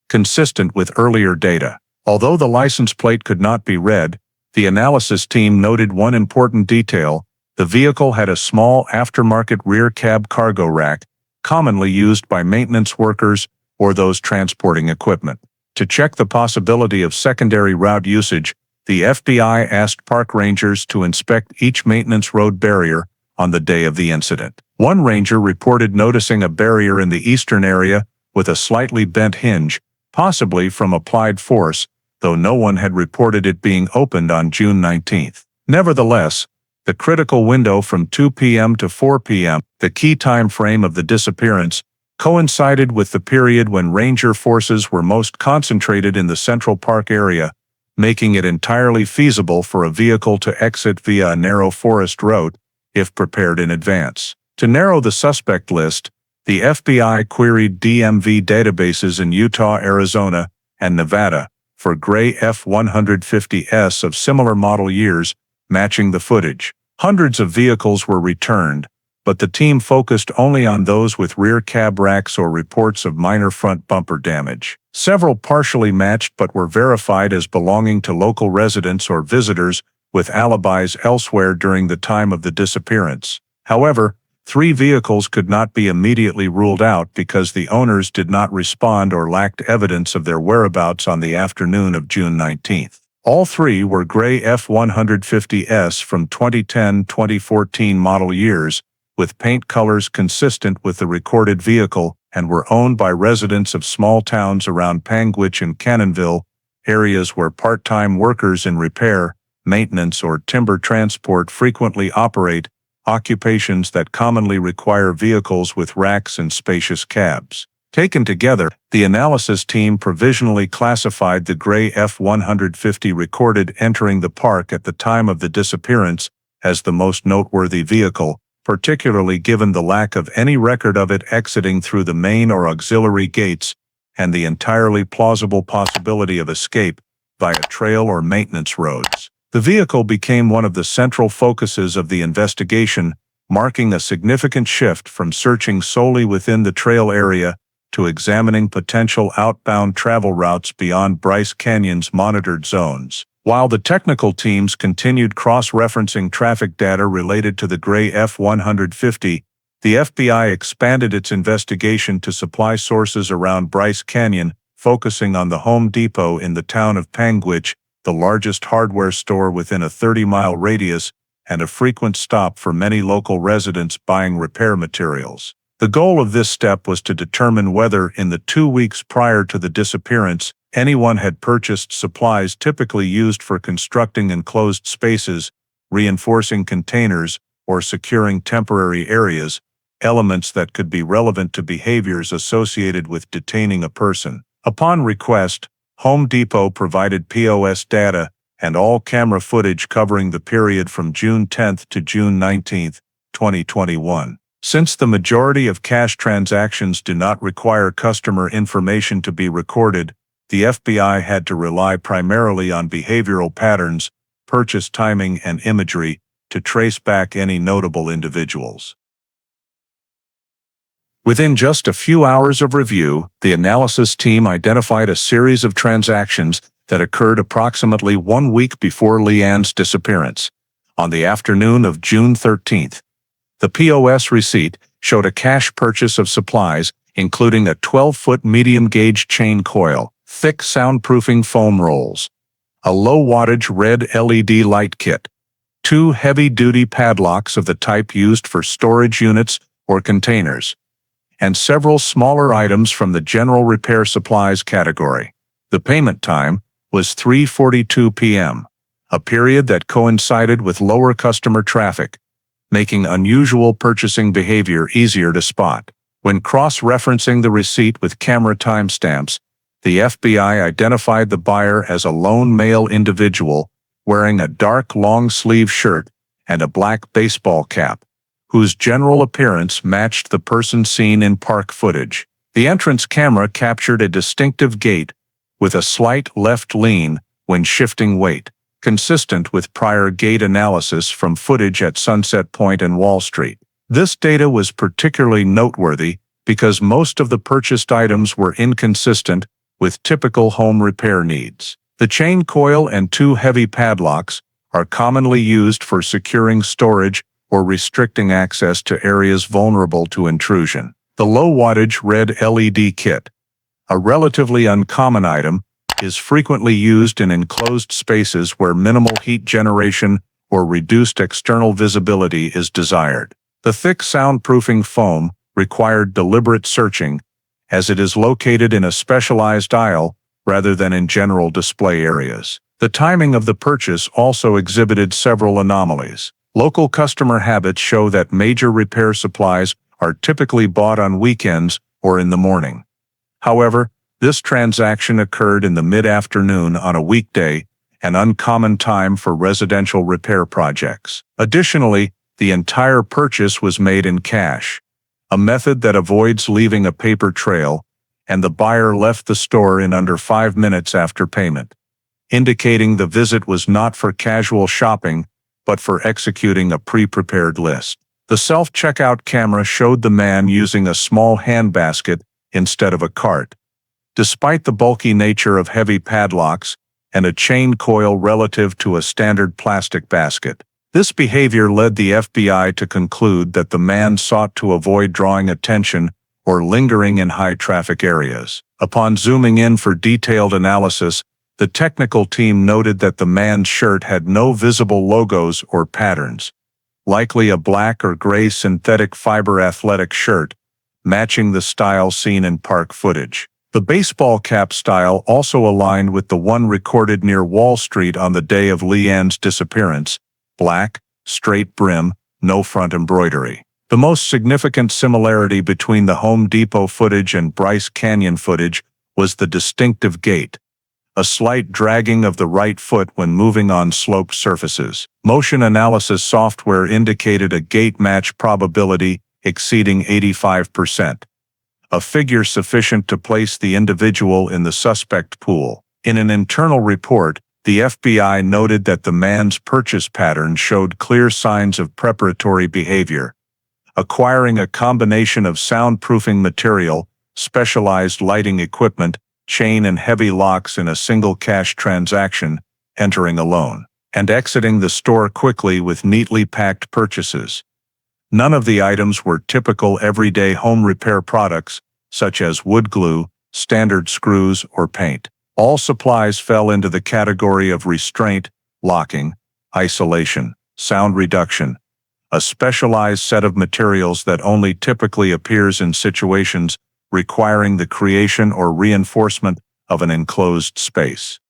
consistent with earlier data. Although the license plate could not be read, the analysis team noted one important detail: the vehicle had a small aftermarket rear cab cargo rack, commonly used by maintenance workers or those transporting equipment. To check the possibility of secondary route usage, the FBI asked park rangers to inspect each maintenance road barrier on the day of the incident. One ranger reported noticing a barrier in the eastern area with a slightly bent hinge, possibly from applied force, though no one had reported it being opened on June 19. Nevertheless, the critical window from 2 p.m. to 4 p.m., the key time frame of the disappearance, coincided with the period when ranger forces were most concentrated in the Central Park area, making it entirely feasible for a vehicle to exit via a narrow forest road, if prepared in advance. To narrow the suspect list, the FBI queried DMV databases in Utah, Arizona, and Nevada for gray F-150s of similar model years, matching the footage. Hundreds of vehicles were returned, but the team focused only on those with rear cab racks or reports of minor front bumper damage. Several partially matched but were verified as belonging to local residents or visitors with alibis elsewhere during the time of the disappearance. However, 3 vehicles could not be immediately ruled out because the owners did not respond or lacked evidence of their whereabouts on the afternoon of June 19. All 3 were gray F-150s from 2010-2014 model years, with paint colors consistent with the recorded vehicle, and were owned by residents of small towns around Panguitch and Cannonville, areas where part-time workers in repair, maintenance, or timber transport frequently operate, occupations that commonly require vehicles with racks and spacious cabs. Taken together, the analysis team provisionally classified the gray F-150 recorded entering the park at the time of the disappearance as the most noteworthy vehicle, particularly given the lack of any record of it exiting through the main or auxiliary gates, and the entirely plausible possibility of escape via trail or maintenance roads. The vehicle became one of the central focuses of the investigation, marking a significant shift from searching solely within the trail area to examining potential outbound travel routes beyond Bryce Canyon's monitored zones. While the technical teams continued cross-referencing traffic data related to the gray F-150, the FBI expanded its investigation to supply sources around Bryce Canyon, focusing on the Home Depot in the town of Panguitch, the largest hardware store within a 30-mile radius and a frequent stop for many local residents buying repair materials. The goal of this step was to determine whether, in the 2 weeks prior to the disappearance, anyone had purchased supplies typically used for constructing enclosed spaces, reinforcing containers, or securing temporary areas, elements that could be relevant to behaviors associated with detaining a person. Upon request, Home Depot provided POS data and all camera footage covering the period from June 10 to June 19, 2021. Since the majority of cash transactions do not require customer information to be recorded, the FBI had to rely primarily on behavioral patterns, purchase timing, and imagery to trace back any notable individuals. Within just a few hours of review, the analysis team identified a series of transactions that occurred approximately 1 week before Leanne's disappearance. On the afternoon of June 13, the POS receipt showed a cash purchase of supplies, including a 12-foot medium-gauge chain coil, thick soundproofing foam rolls, a low-wattage red LED light kit, 2 heavy-duty padlocks of the type used for storage units or containers, and several smaller items from the general repair supplies category. The payment time was 3:42 p.m., a period that coincided with lower customer traffic, making unusual purchasing behavior easier to spot. When cross-referencing the receipt with camera timestamps, the FBI identified the buyer as a lone male individual wearing a dark long-sleeve shirt and a black baseball cap, whose general appearance matched the person seen in park footage. The entrance camera captured a distinctive gait with a slight left lean when shifting weight, consistent with prior gait analysis from footage at Sunset Point and Wall Street. This data was particularly noteworthy because most of the purchased items were inconsistent with typical home repair needs. The chain coil and 2 heavy padlocks are commonly used for securing storage or restricting access to areas vulnerable to intrusion. The low-wattage red LED kit, a relatively uncommon item, is frequently used in enclosed spaces where minimal heat generation or reduced external visibility is desired. The thick soundproofing foam required deliberate searching, as it is located in a specialized aisle rather than in general display areas. The timing of the purchase also exhibited several anomalies. Local customer habits show that major repair supplies are typically bought on weekends or in the morning. However, this transaction occurred in the mid-afternoon on a weekday, an uncommon time for residential repair projects. Additionally, the entire purchase was made in cash, a method that avoids leaving a paper trail, and the buyer left the store in under 5 minutes after payment, indicating the visit was not for casual shopping, but for executing a pre-prepared list. The self-checkout camera showed the man using a small handbasket instead of a cart, despite the bulky nature of heavy padlocks and a chain coil relative to a standard plastic basket. This behavior led the FBI to conclude that the man sought to avoid drawing attention or lingering in high-traffic areas. Upon zooming in for detailed analysis, the technical team noted that the man's shirt had no visible logos or patterns, likely a black or gray synthetic fiber athletic shirt, matching the style seen in park footage. The baseball cap style also aligned with the one recorded near Wall Street on the day of Leanne's disappearance: black, straight brim, no front embroidery. The most significant similarity between the Home Depot footage and Bryce Canyon footage was the distinctive gait, a slight dragging of the right foot when moving on sloped surfaces. Motion analysis software indicated a gait match probability exceeding 85%, a figure sufficient to place the individual in the suspect pool. In an internal report, the FBI noted that the man's purchase pattern showed clear signs of preparatory behavior, acquiring a combination of soundproofing material, specialized lighting equipment, chain and heavy locks in a single cash transaction, entering alone, and exiting the store quickly with neatly packed purchases. None of the items were typical everyday home repair products, such as wood glue, standard screws, or paint. All supplies fell into the category of restraint, locking, isolation, sound reduction, a specialized set of materials that only typically appears in situations requiring the creation or reinforcement of an enclosed space.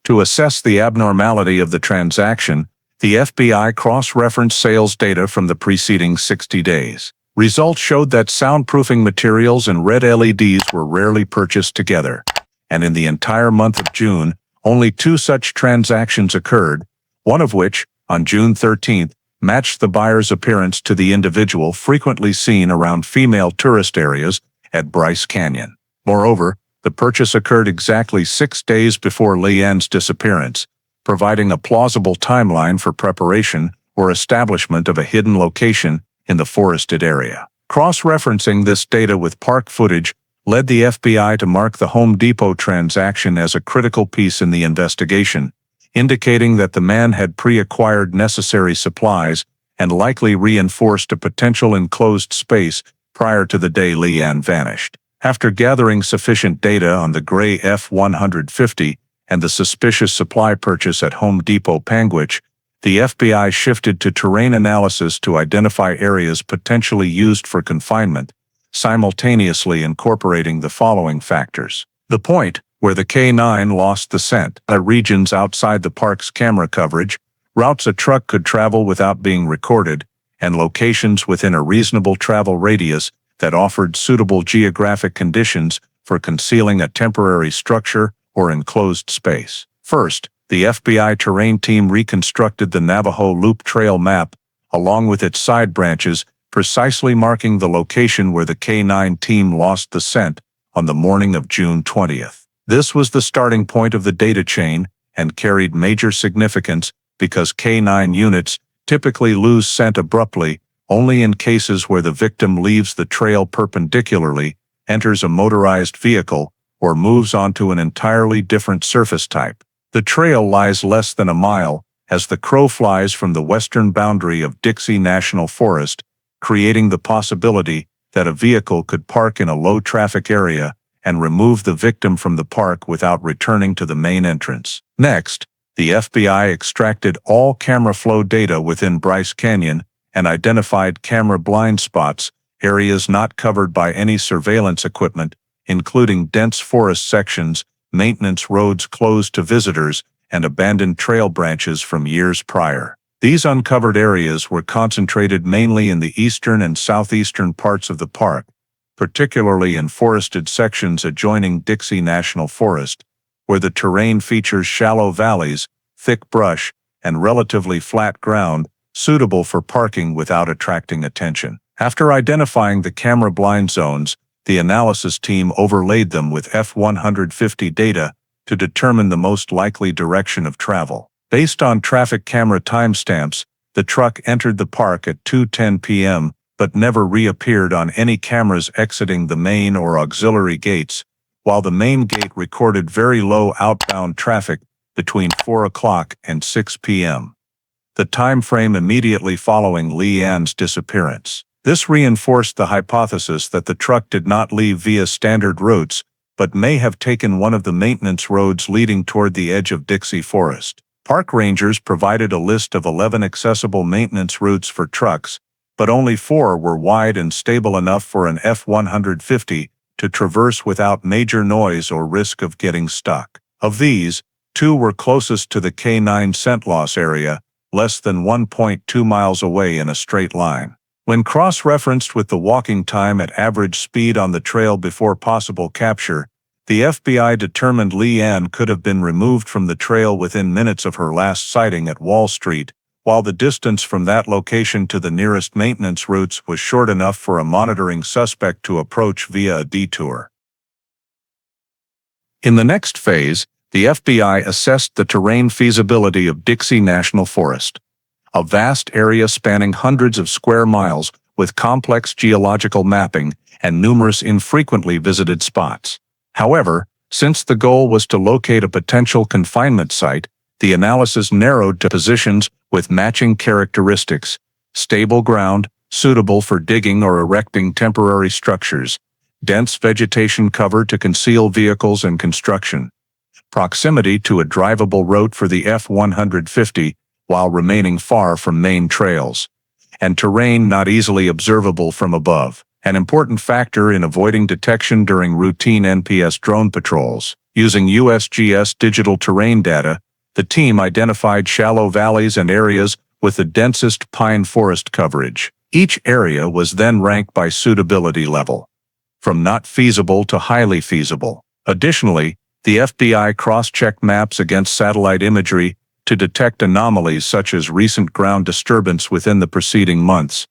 To assess the abnormality of the transaction, the FBI cross-referenced sales data from the preceding 60 days. Results showed that soundproofing materials and red LEDs were rarely purchased together, and in the entire month of June, only 2 such transactions occurred, one of which, on June 13th, matched the buyer's appearance to the individual frequently seen around female tourist areas at Bryce Canyon. Moreover, the purchase occurred exactly 6 days before Leanne's disappearance, providing a plausible timeline for preparation or establishment of a hidden location in the forested area. Cross-referencing this data with park footage led the FBI to mark the Home Depot transaction as a critical piece in the investigation, indicating that the man had pre-acquired necessary supplies and likely reinforced a potential enclosed space prior to the day Leanne vanished. After gathering sufficient data on the gray F-150 and the suspicious supply purchase at Home Depot Panguitch, the FBI shifted to terrain analysis to identify areas potentially used for confinement, simultaneously incorporating the following factors: the point where the K9 lost the scent, regions outside the park's camera coverage, routes a truck could travel without being recorded, and locations within a reasonable travel radius that offered suitable geographic conditions for concealing a temporary structure or enclosed space. First, the FBI terrain team reconstructed the Navajo Loop Trail map, along with its side branches, precisely marking the location where the K9 team lost the scent on the morning of June 20th. This was the starting point of the data chain and carried major significance because K9 units typically lose scent abruptly only in cases where the victim leaves the trail perpendicularly, enters a motorized vehicle, or moves onto an entirely different surface type. The trail lies less than a mile as the crow flies from the western boundary of Dixie National Forest, creating the possibility that a vehicle could park in a low-traffic area and remove the victim from the park without returning to the main entrance. Next, the FBI extracted all camera flow data within Bryce Canyon and identified camera blind spots, areas not covered by any surveillance equipment, including dense forest sections, maintenance roads closed to visitors, and abandoned trail branches from years prior. These uncovered areas were concentrated mainly in the eastern and southeastern parts of the park, particularly in forested sections adjoining Dixie National Forest, where the terrain features shallow valleys, thick brush, and relatively flat ground, suitable for parking without attracting attention. After identifying the camera blind zones, the analysis team overlaid them with F-150 data to determine the most likely direction of travel. Based on traffic camera timestamps, the truck entered the park at 2:10 p.m. but never reappeared on any cameras exiting the main or auxiliary gates, while the main gate recorded very low outbound traffic between 4 o'clock and 6 p.m. the time frame immediately following Leigh Ann's disappearance. This reinforced the hypothesis that the truck did not leave via standard routes, but may have taken one of the maintenance roads leading toward the edge of Dixie Forest. Park rangers provided a list of 11 accessible maintenance routes for trucks, but only 4 were wide and stable enough for an F-150 to traverse without major noise or risk of getting stuck. Of these, 2 were closest to the K9 scent loss area, less than 1.2 miles away in a straight line. When cross-referenced with the walking time at average speed on the trail before possible capture, the FBI determined Leigh Ann could have been removed from the trail within minutes of her last sighting at Wall Street, while the distance from that location to the nearest maintenance routes was short enough for a monitoring suspect to approach via a detour. In the next phase, the FBI assessed the terrain feasibility of Dixie National Forest, a vast area spanning hundreds of square miles with complex geological mapping and numerous infrequently visited spots. However, since the goal was to locate a potential confinement site, the analysis narrowed to positions with matching characteristics: stable ground, suitable for digging or erecting temporary structures, dense vegetation cover to conceal vehicles and construction, proximity to a drivable route for the F-150 while remaining far from main trails, and terrain not easily observable from above, an important factor in avoiding detection during routine NPS drone patrols. Using USGS digital terrain data, the team identified shallow valleys and areas with the densest pine forest coverage. Each area was then ranked by suitability level, from not feasible to highly feasible. Additionally, the FBI cross-checked maps against satellite imagery to detect anomalies such as recent ground disturbance within the preceding months,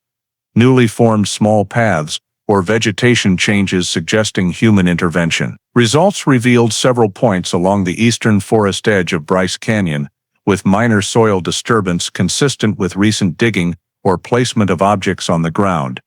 newly formed small paths, or vegetation changes suggesting human intervention. Results revealed several points along the eastern forest edge of Bryce Canyon, with minor soil disturbance consistent with recent digging or placement of objects on the ground,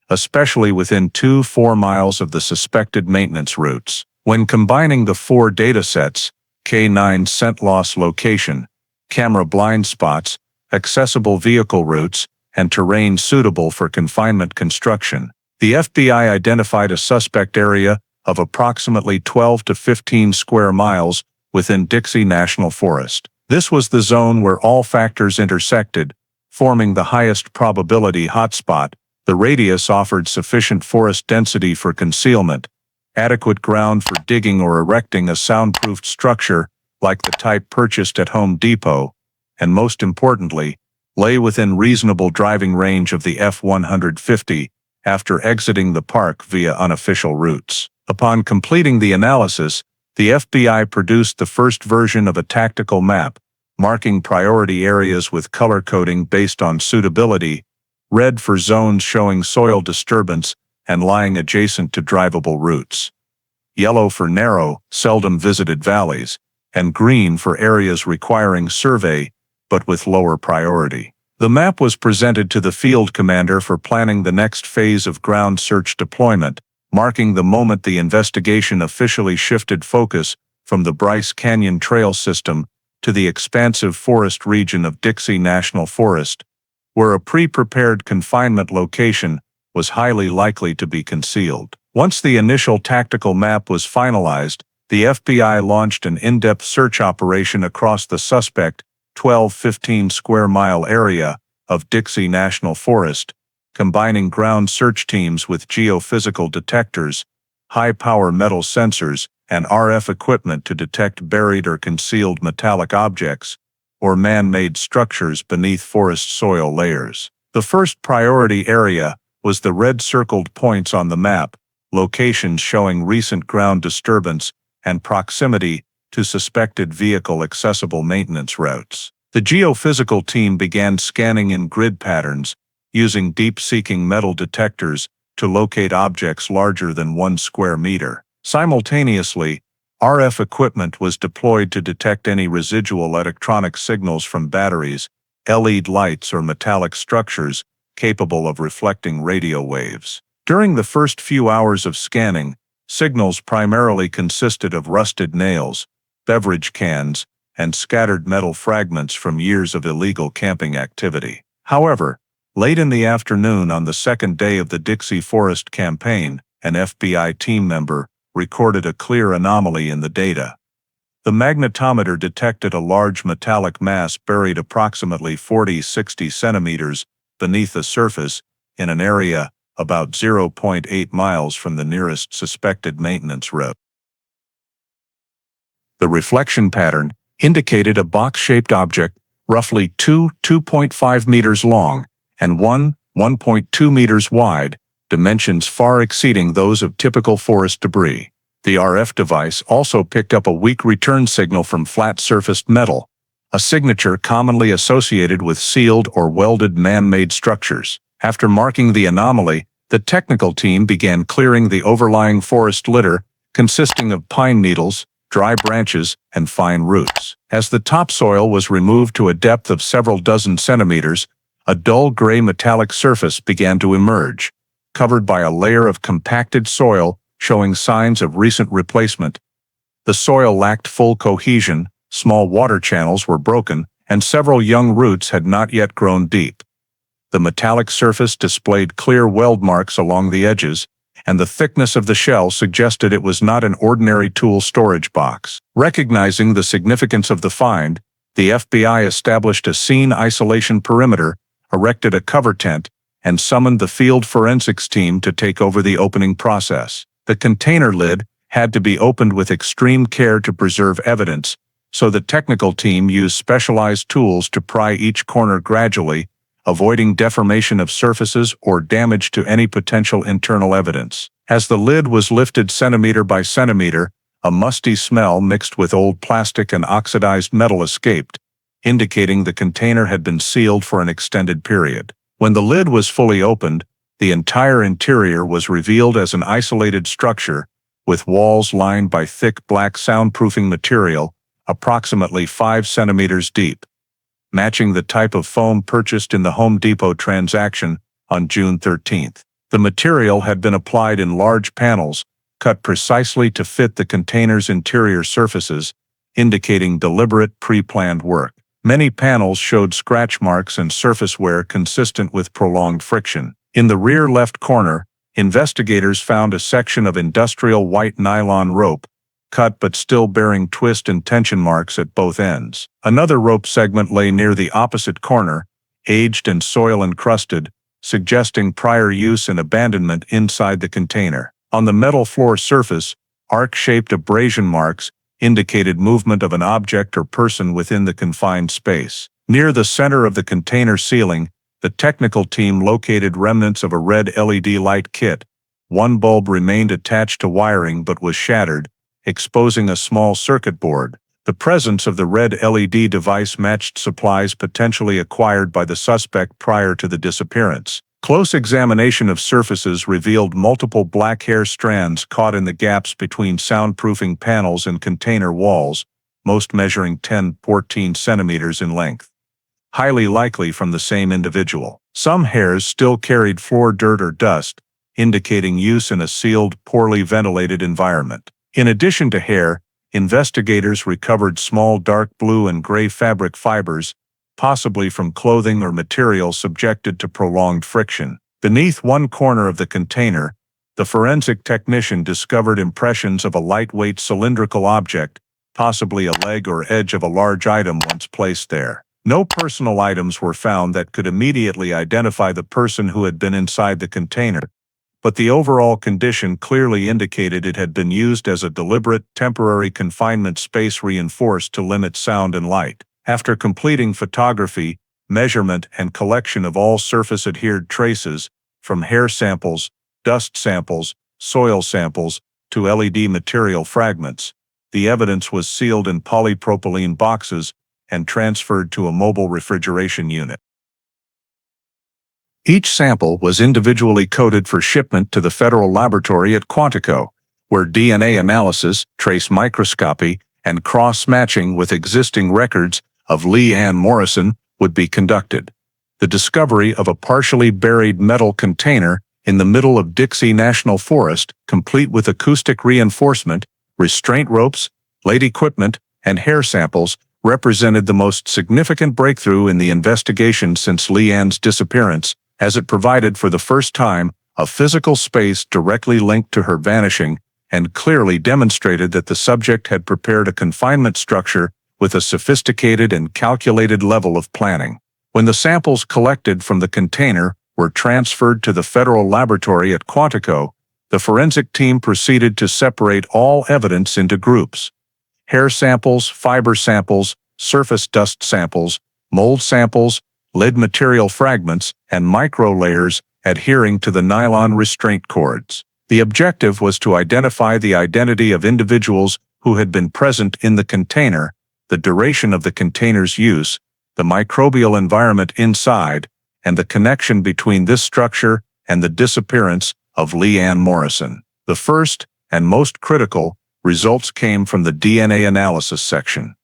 especially within 2-4 miles of the suspected maintenance routes. When combining the 4 datasets, K9 scent loss location, camera blind spots, accessible vehicle routes, and terrain suitable for confinement construction, the FBI identified a suspect area of approximately 12 to 15 square miles within Dixie National Forest. This was the zone where all factors intersected, forming the highest probability hotspot. The radius offered sufficient forest density for concealment, adequate ground for digging or erecting a soundproofed structure like the type purchased at Home Depot, and most importantly, lay within reasonable driving range of the F-150 after exiting the park via unofficial routes. Upon completing the analysis, the FBI produced the first version of a tactical map, marking priority areas with color coding based on suitability, red for zones showing soil disturbance and lying adjacent to drivable routes, yellow for narrow, seldom visited valleys, and green for areas requiring survey but with lower priority. The map was presented to the field commander for planning the next phase of ground search deployment, marking the moment the investigation officially shifted focus from the Bryce Canyon trail system to the expansive forest region of Dixie National Forest, where a pre-prepared confinement location was highly likely to be concealed. Once the initial tactical map was finalized, the FBI launched an in-depth search operation across the suspect 12-15 square mile area of Dixie National Forest, combining ground search teams with geophysical detectors, high-power metal sensors, and RF equipment to detect buried or concealed metallic objects or man-made structures beneath forest soil layers. The first priority area was the red-circled points on the map, locations showing recent ground disturbance and proximity to suspected vehicle-accessible maintenance routes. The geophysical team began scanning in grid patterns, using deep-seeking metal detectors to locate objects larger than 1 square meter. Simultaneously, RF equipment was deployed to detect any residual electronic signals from batteries, LED lights, or metallic structures capable of reflecting radio waves. During the first few hours of scanning, signals primarily consisted of rusted nails, beverage cans, and scattered metal fragments from years of illegal camping activity. However, late in the afternoon on the second day of the Dixie Forest campaign, an FBI team member recorded a clear anomaly in the data. The magnetometer detected a large metallic mass buried approximately 40-60 centimeters beneath the surface in an area about 0.8 miles from the nearest suspected maintenance route. The reflection pattern indicated a box-shaped object roughly 2.5 meters long and 1.2 meters wide, dimensions far exceeding those of typical forest debris. The RF device also picked up a weak return signal from flat-surfaced metal, a signature commonly associated with sealed or welded man-made structures. After marking the anomaly, the technical team began clearing the overlying forest litter, consisting of pine needles, dry branches, and fine roots. As the topsoil was removed to a depth of several dozen centimeters, a dull gray metallic surface began to emerge, covered by a layer of compacted soil showing signs of recent replacement. The soil lacked full cohesion, small water channels were broken, and several young roots had not yet grown deep. The metallic surface displayed clear weld marks along the edges, and the thickness of the shell suggested it was not an ordinary tool storage box. Recognizing the significance of the find, the FBI established a scene isolation perimeter, erected a cover tent, and summoned the field forensics team to take over the opening process. The container lid had to be opened with extreme care to preserve evidence, so the technical team used specialized tools to pry each corner gradually, avoiding deformation of surfaces or damage to any potential internal evidence. As the lid was lifted centimeter by centimeter, a musty smell mixed with old plastic and oxidized metal escaped, indicating the container had been sealed for an extended period. When the lid was fully opened, the entire interior was revealed as an isolated structure, with walls lined by thick black soundproofing material, approximately 5 centimeters deep, matching the type of foam purchased in the Home Depot transaction on June 13. The material had been applied in large panels, cut precisely to fit the container's interior surfaces, indicating deliberate pre-planned work. Many panels showed scratch marks and surface wear consistent with prolonged friction. In the rear left corner, investigators found a section of industrial white nylon rope, cut but still bearing twist and tension marks at both ends. Another rope segment lay near the opposite corner, aged and soil-encrusted, suggesting prior use and abandonment inside the container. On the metal floor surface, arc-shaped abrasion marks indicated movement of an object or person within the confined space. Near the center of the container ceiling, the technical team located remnants of a red LED light kit. One bulb remained attached to wiring but was shattered, exposing a small circuit board. The presence of the red LED device matched supplies potentially acquired by the suspect prior to the disappearance. Close examination of surfaces revealed multiple black hair strands caught in the gaps between soundproofing panels and container walls, most measuring 10–14 centimeters in length. Highly likely from the same individual. Some hairs still carried floor dirt or dust, indicating use in a sealed, poorly ventilated environment. In addition to hair, investigators recovered small dark blue and gray fabric fibers, possibly from clothing or material subjected to prolonged friction. Beneath one corner of the container, the forensic technician discovered impressions of a lightweight cylindrical object, possibly a leg or edge of a large item once placed there. No personal items were found that could immediately identify the person who had been inside the container, but the overall condition clearly indicated it had been used as a deliberate, temporary confinement space reinforced to limit sound and light. After completing photography, measurement, and collection of all surface-adhered traces, from hair samples, dust samples, soil samples, to LED material fragments, the evidence was sealed in polypropylene boxes and transferred to a mobile refrigeration unit. Each sample was individually coded for shipment to the federal laboratory at Quantico, where DNA analysis, trace microscopy, and cross-matching with existing records of Leanne Morrison would be conducted. The discovery of a partially buried metal container in the middle of Dixie National Forest, complete with acoustic reinforcement, restraint ropes, light equipment, and hair samples, represented the most significant breakthrough in the investigation since Leanne's disappearance, as it provided for the first time a physical space directly linked to her vanishing and clearly demonstrated that the subject had prepared a confinement structure with a sophisticated and calculated level of planning. When the samples collected from the container were transferred to the federal laboratory at Quantico, the forensic team proceeded to separate all evidence into groups: hair samples, fiber samples, surface dust samples, mold samples, lid material fragments, and micro-layers adhering to the nylon restraint cords. The objective was to identify the identity of individuals who had been present in the container, the duration of the container's use, the microbial environment inside, and the connection between this structure and the disappearance of Leanne Morrison. The first, and most critical, results came from the DNA analysis section.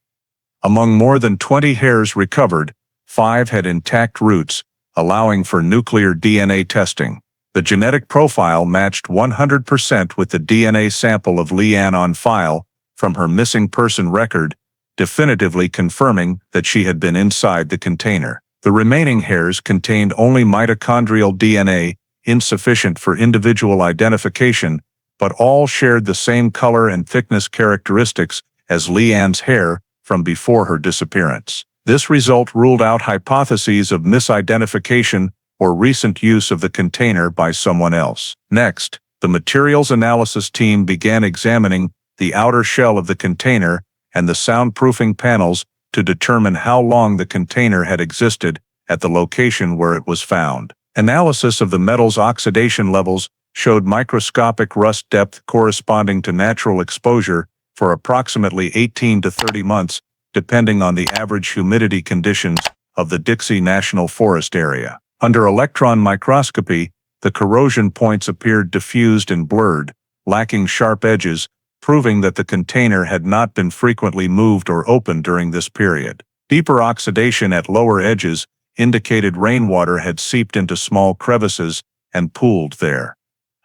Among more than 20 hairs recovered, 5 had intact roots, allowing for nuclear DNA testing. The genetic profile matched 100% with the DNA sample of Leanne on file from her missing person record, definitively confirming that she had been inside the container. The remaining hairs contained only mitochondrial DNA, insufficient for individual identification, but all shared the same color and thickness characteristics as Leanne's hair from before her disappearance. This result ruled out hypotheses of misidentification or recent use of the container by someone else. Next, the materials analysis team began examining the outer shell of the container and the soundproofing panels to determine how long the container had existed at the location where it was found. Analysis of the metal's oxidation levels showed microscopic rust depth corresponding to natural exposure for approximately 18 to 30 months, depending on the average humidity conditions of the Dixie National Forest area. Under electron microscopy, the corrosion points appeared diffused and blurred, lacking sharp edges, proving that the container had not been frequently moved or opened during this period. Deeper oxidation at lower edges indicated rainwater had seeped into small crevices and pooled there,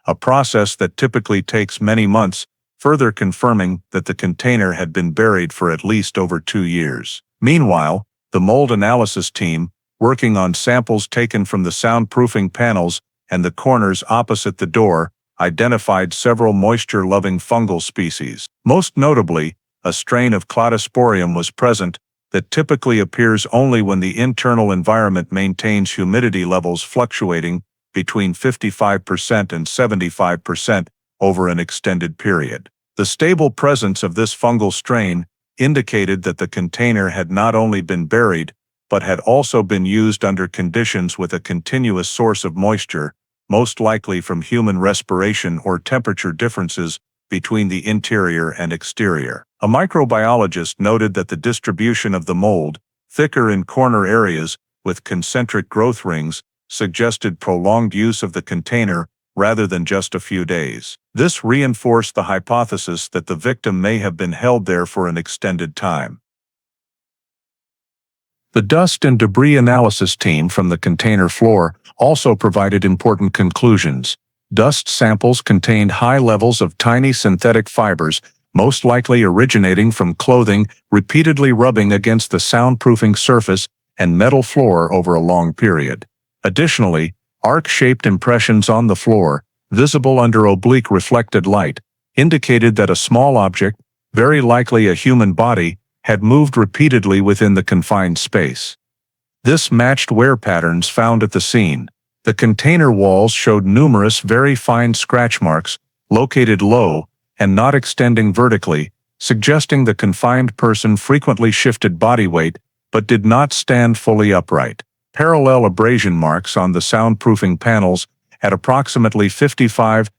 a process that typically takes many months, further confirming that the container had been buried for at least over 2 years. Meanwhile, the mold analysis team, working on samples taken from the soundproofing panels and the corners opposite the door, identified several moisture-loving fungal species. Most notably, a strain of Cladosporium was present that typically appears only when the internal environment maintains humidity levels fluctuating between 55% and 75% over an extended period. The stable presence of this fungal strain indicated that the container had not only been buried, but had also been used under conditions with a continuous source of moisture, most likely from human respiration or temperature differences between the interior and exterior. A microbiologist noted that the distribution of the mold, thicker in corner areas with concentric growth rings, suggested prolonged use of the container rather than just a few days. This reinforced the hypothesis that the victim may have been held there for an extended time. The dust and debris analysis team from the container floor also provided important conclusions. Dust samples contained high levels of tiny synthetic fibers, most likely originating from clothing repeatedly rubbing against the soundproofing surface and metal floor over a long period. Additionally, arc-shaped impressions on the floor, visible under oblique reflected light, indicated that a small object, very likely a human body, had moved repeatedly within the confined space. This matched wear patterns found at the scene. The container walls showed numerous very fine scratch marks, located low and not extending vertically, suggesting the confined person frequently shifted body weight but did not stand fully upright. Parallel abrasion marks on the soundproofing panels at approximately 55-60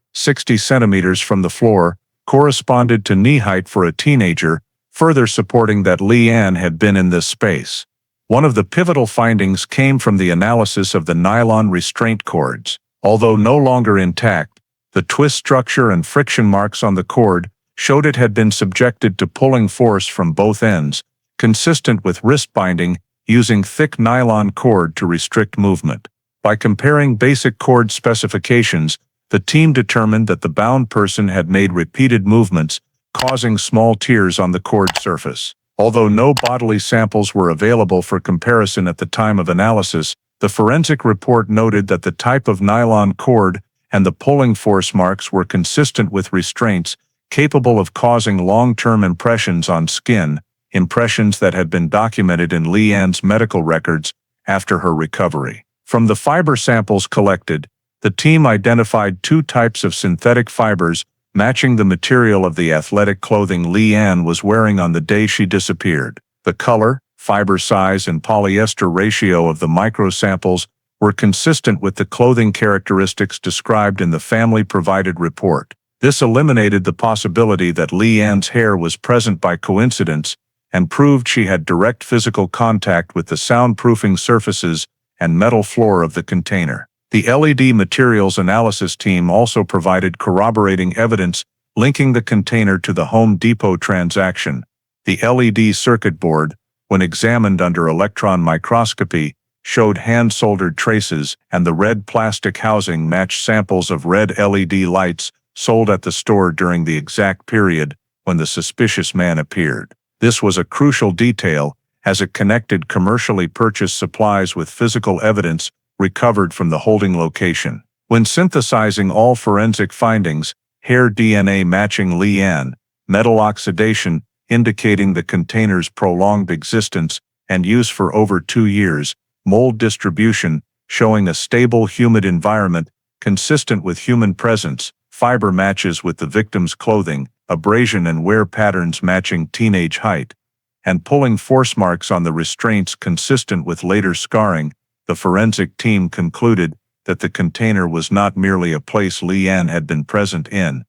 centimeters from the floor corresponded to knee height for a teenager, further supporting that Leanne had been in this space. One of the pivotal findings came from the analysis of the nylon restraint cords. Although no longer intact, the twist structure and friction marks on the cord showed it had been subjected to pulling force from both ends, consistent with wrist binding using thick nylon cord to restrict movement. By comparing basic cord specifications, the team determined that the bound person had made repeated movements, causing small tears on the cord surface. Although no bodily samples were available for comparison at the time of analysis, the forensic report noted that the type of nylon cord and the pulling force marks were consistent with restraints capable of causing long-term impressions on skin, impressions that had been documented in Leanne's medical records after her recovery. From the fiber samples collected, the team identified two types of synthetic fibers matching the material of the athletic clothing Leanne was wearing on the day she disappeared. The color, fiber size, and polyester ratio of the microsamples were consistent with the clothing characteristics described in the family-provided report. This eliminated the possibility that Leanne's hair was present by coincidence and proved she had direct physical contact with the soundproofing surfaces and metal floor of the container. The LED materials analysis team also provided corroborating evidence linking the container to the Home Depot transaction. The LED circuit board, when examined under electron microscopy, showed hand-soldered traces, and the red plastic housing matched samples of red LED lights sold at the store during the exact period when the suspicious man appeared. This was a crucial detail, as it connected commercially purchased supplies with physical evidence recovered from the holding location. When synthesizing all forensic findings, hair DNA matching Leanne, metal oxidation indicating the container's prolonged existence and use for over 2 years, mold distribution showing a stable humid environment consistent with human presence, fiber matches with the victim's clothing, abrasion and wear patterns matching teenage height, and pulling force marks on the restraints consistent with later scarring, the forensic team concluded that the container was not merely a place Leanne had been present in,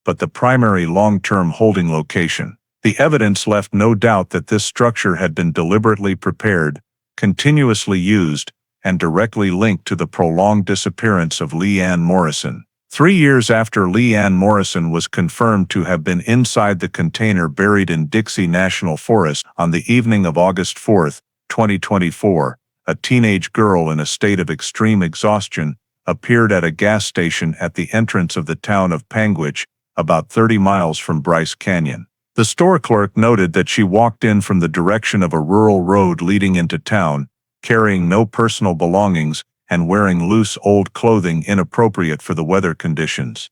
but the primary long-term holding location. The evidence left no doubt that this structure had been deliberately prepared, continuously used, and directly linked to the prolonged disappearance of Leanne Morrison. 3 years after Leanne Morrison was confirmed to have been inside the container buried in Dixie National Forest on the evening of August 4, 2024, a teenage girl in a state of extreme exhaustion appeared at a gas station at the entrance of the town of Panguitch, about 30 miles from Bryce Canyon. The store clerk noted that she walked in from the direction of a rural road leading into town, carrying no personal belongings and wearing loose old clothing inappropriate for the weather conditions.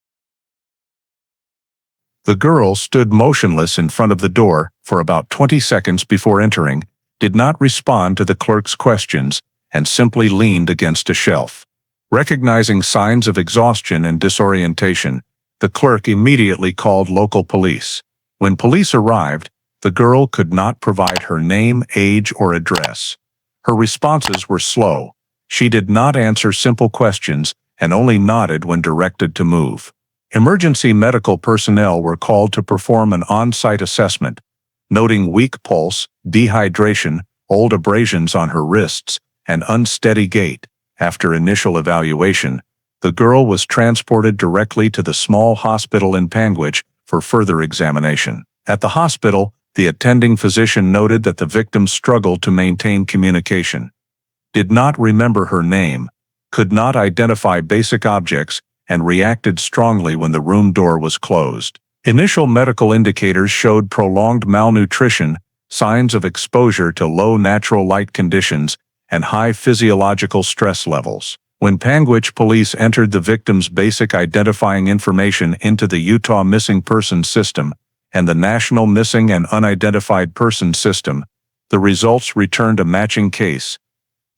The girl stood motionless in front of the door for about 20 seconds before entering, did not respond to the clerk's questions, and simply leaned against a shelf. Recognizing signs of exhaustion and disorientation, the clerk immediately called local police. When police arrived, the girl could not provide her name, age, or address. Her responses were slow. She did not answer simple questions and only nodded when directed to move. Emergency medical personnel were called to perform an on-site assessment, noting weak pulse, dehydration, old abrasions on her wrists, and unsteady gait. After initial evaluation, the girl was transported directly to the small hospital in Panguitch for further examination. At the hospital, the attending physician noted that the victim struggled to maintain communication, did not remember her name, could not identify basic objects, and reacted strongly when the room door was closed. Initial medical indicators showed prolonged malnutrition, signs of exposure to low natural light conditions, and high physiological stress levels. When Panguitch police entered the victim's basic identifying information into the Utah Missing Persons System and the National Missing and Unidentified Persons System, the results returned a matching case.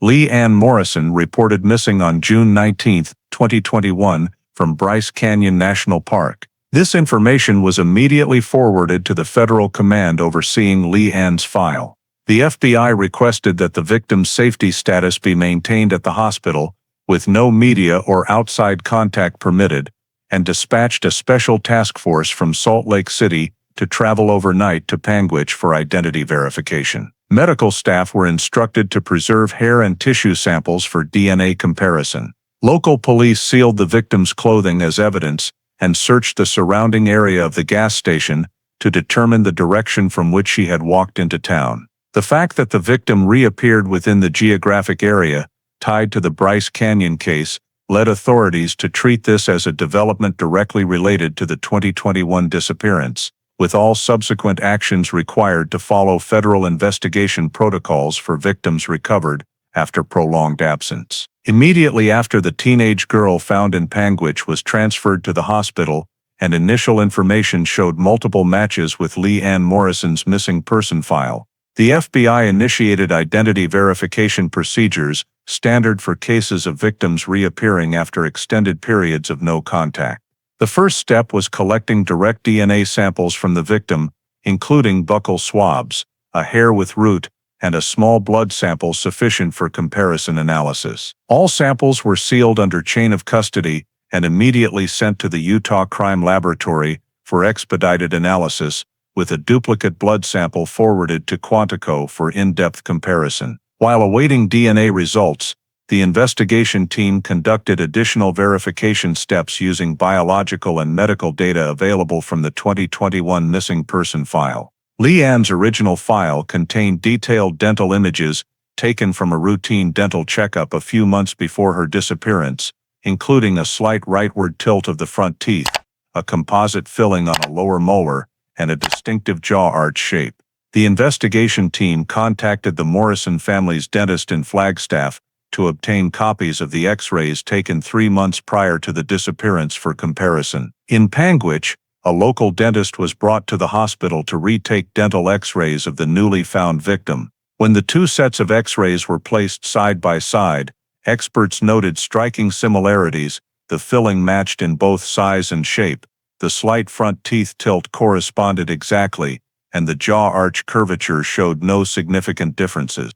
Lee Ann Morrison reported missing on June 19, 2021, from Bryce Canyon National Park. This information was immediately forwarded to the federal command overseeing Lee Ann's file. The FBI requested that the victim's safety status be maintained at the hospital, with no media or outside contact permitted, and dispatched a special task force from Salt Lake City to travel overnight to Panguitch for identity verification. Medical staff were instructed to preserve hair and tissue samples for DNA comparison. Local police sealed the victim's clothing as evidence and searched the surrounding area of the gas station to determine the direction from which she had walked into town. The fact that the victim reappeared within the geographic area tied to the Bryce Canyon case led authorities to treat this as a development directly related to the 2021 disappearance, with all subsequent actions required to follow federal investigation protocols for victims recovered after prolonged absence. Immediately after the teenage girl found in Panguitch was transferred to the hospital, and initial information showed multiple matches with Lee Ann Morrison's missing person file, the FBI initiated identity verification procedures, standard for cases of victims reappearing after extended periods of no contact. The first step was collecting direct DNA samples from the victim, including buccal swabs, a hair with root, and a small blood sample sufficient for comparison analysis. All samples were sealed under chain of custody and immediately sent to the Utah Crime Laboratory for expedited analysis, with a duplicate blood sample forwarded to Quantico for in-depth comparison. While awaiting DNA results, the investigation team conducted additional verification steps using biological and medical data available from the 2021 missing person file. Lee Ann's original file contained detailed dental images taken from a routine dental checkup a few months before her disappearance, including a slight rightward tilt of the front teeth, a composite filling on a lower molar, and a distinctive jaw arch shape. The investigation team contacted the Morrison family's dentist in Flagstaff to obtain copies of the X-rays taken 3 months prior to the disappearance for comparison. In Panguitch, a local dentist was brought to the hospital to retake dental X-rays of the newly found victim. When the two sets of X-rays were placed side by side, experts noted striking similarities. The filling matched in both size and shape, the slight front teeth tilt corresponded exactly, and the jaw arch curvature showed no significant differences.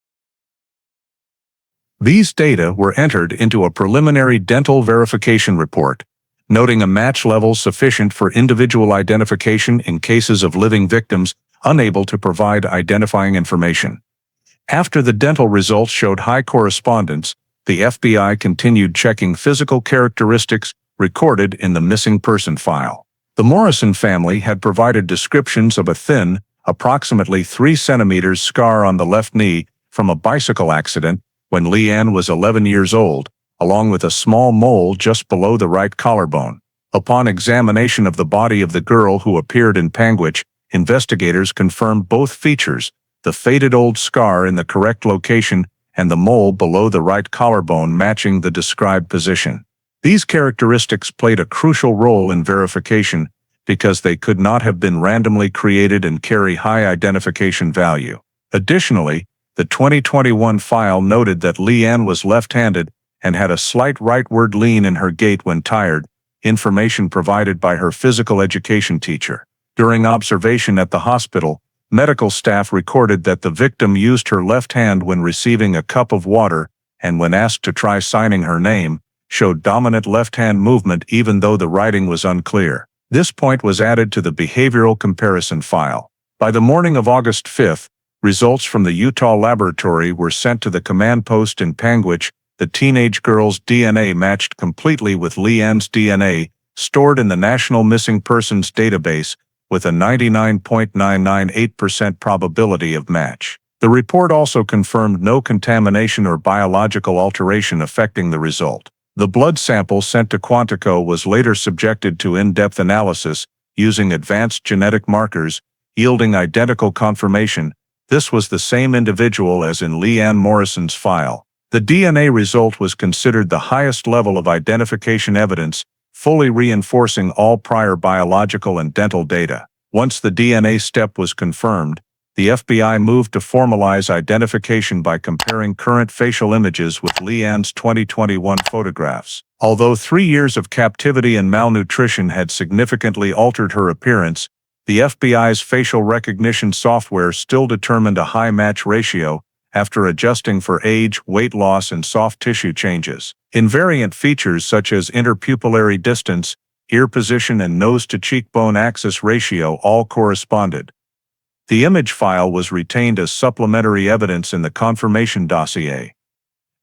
These data were entered into a preliminary dental verification report, noting a match level sufficient for individual identification in cases of living victims unable to provide identifying information. After the dental results showed high correspondence, the FBI continued checking physical characteristics recorded in the missing person file. The Morrison family had provided descriptions of a thin, approximately 3 centimeters scar on the left knee from a bicycle accident when Lee Ann was 11 years old, along with a small mole just below the right collarbone. Upon examination of the body of the girl who appeared in Panguitch, investigators confirmed both features, the faded old scar in the correct location and the mole below the right collarbone matching the described position. These characteristics played a crucial role in verification because they could not have been randomly created and carry high identification value. Additionally, the 2021 file noted that Leanne was left-handed and had a slight rightward lean in her gait when tired, information provided by her physical education teacher. During observation at the hospital, medical staff recorded that the victim used her left hand when receiving a cup of water and when asked to try signing her name, showed dominant left-hand movement even though the writing was unclear. This point was added to the behavioral comparison file. By the morning of August 5th, results from the Utah laboratory were sent to the command post in Panguitch. The teenage girl's DNA matched completely with Leanne's DNA, stored in the National Missing Persons Database, with a 99.998% probability of match. The report also confirmed no contamination or biological alteration affecting the result. The blood sample sent to Quantico was later subjected to in-depth analysis using advanced genetic markers, yielding identical confirmation. This was the same individual as in Leanne Morrison's file. The DNA result was considered the highest level of identification evidence, fully reinforcing all prior biological and dental data. Once the DNA step was confirmed, the FBI moved to formalize identification by comparing current facial images with Leanne's 2021 photographs. Although 3 years of captivity and malnutrition had significantly altered her appearance, the FBI's facial recognition software still determined a high match ratio after adjusting for age, weight loss, and soft tissue changes. Invariant features such as interpupillary distance, ear position, and nose-to-cheekbone axis ratio all corresponded. The image file was retained as supplementary evidence in the confirmation dossier.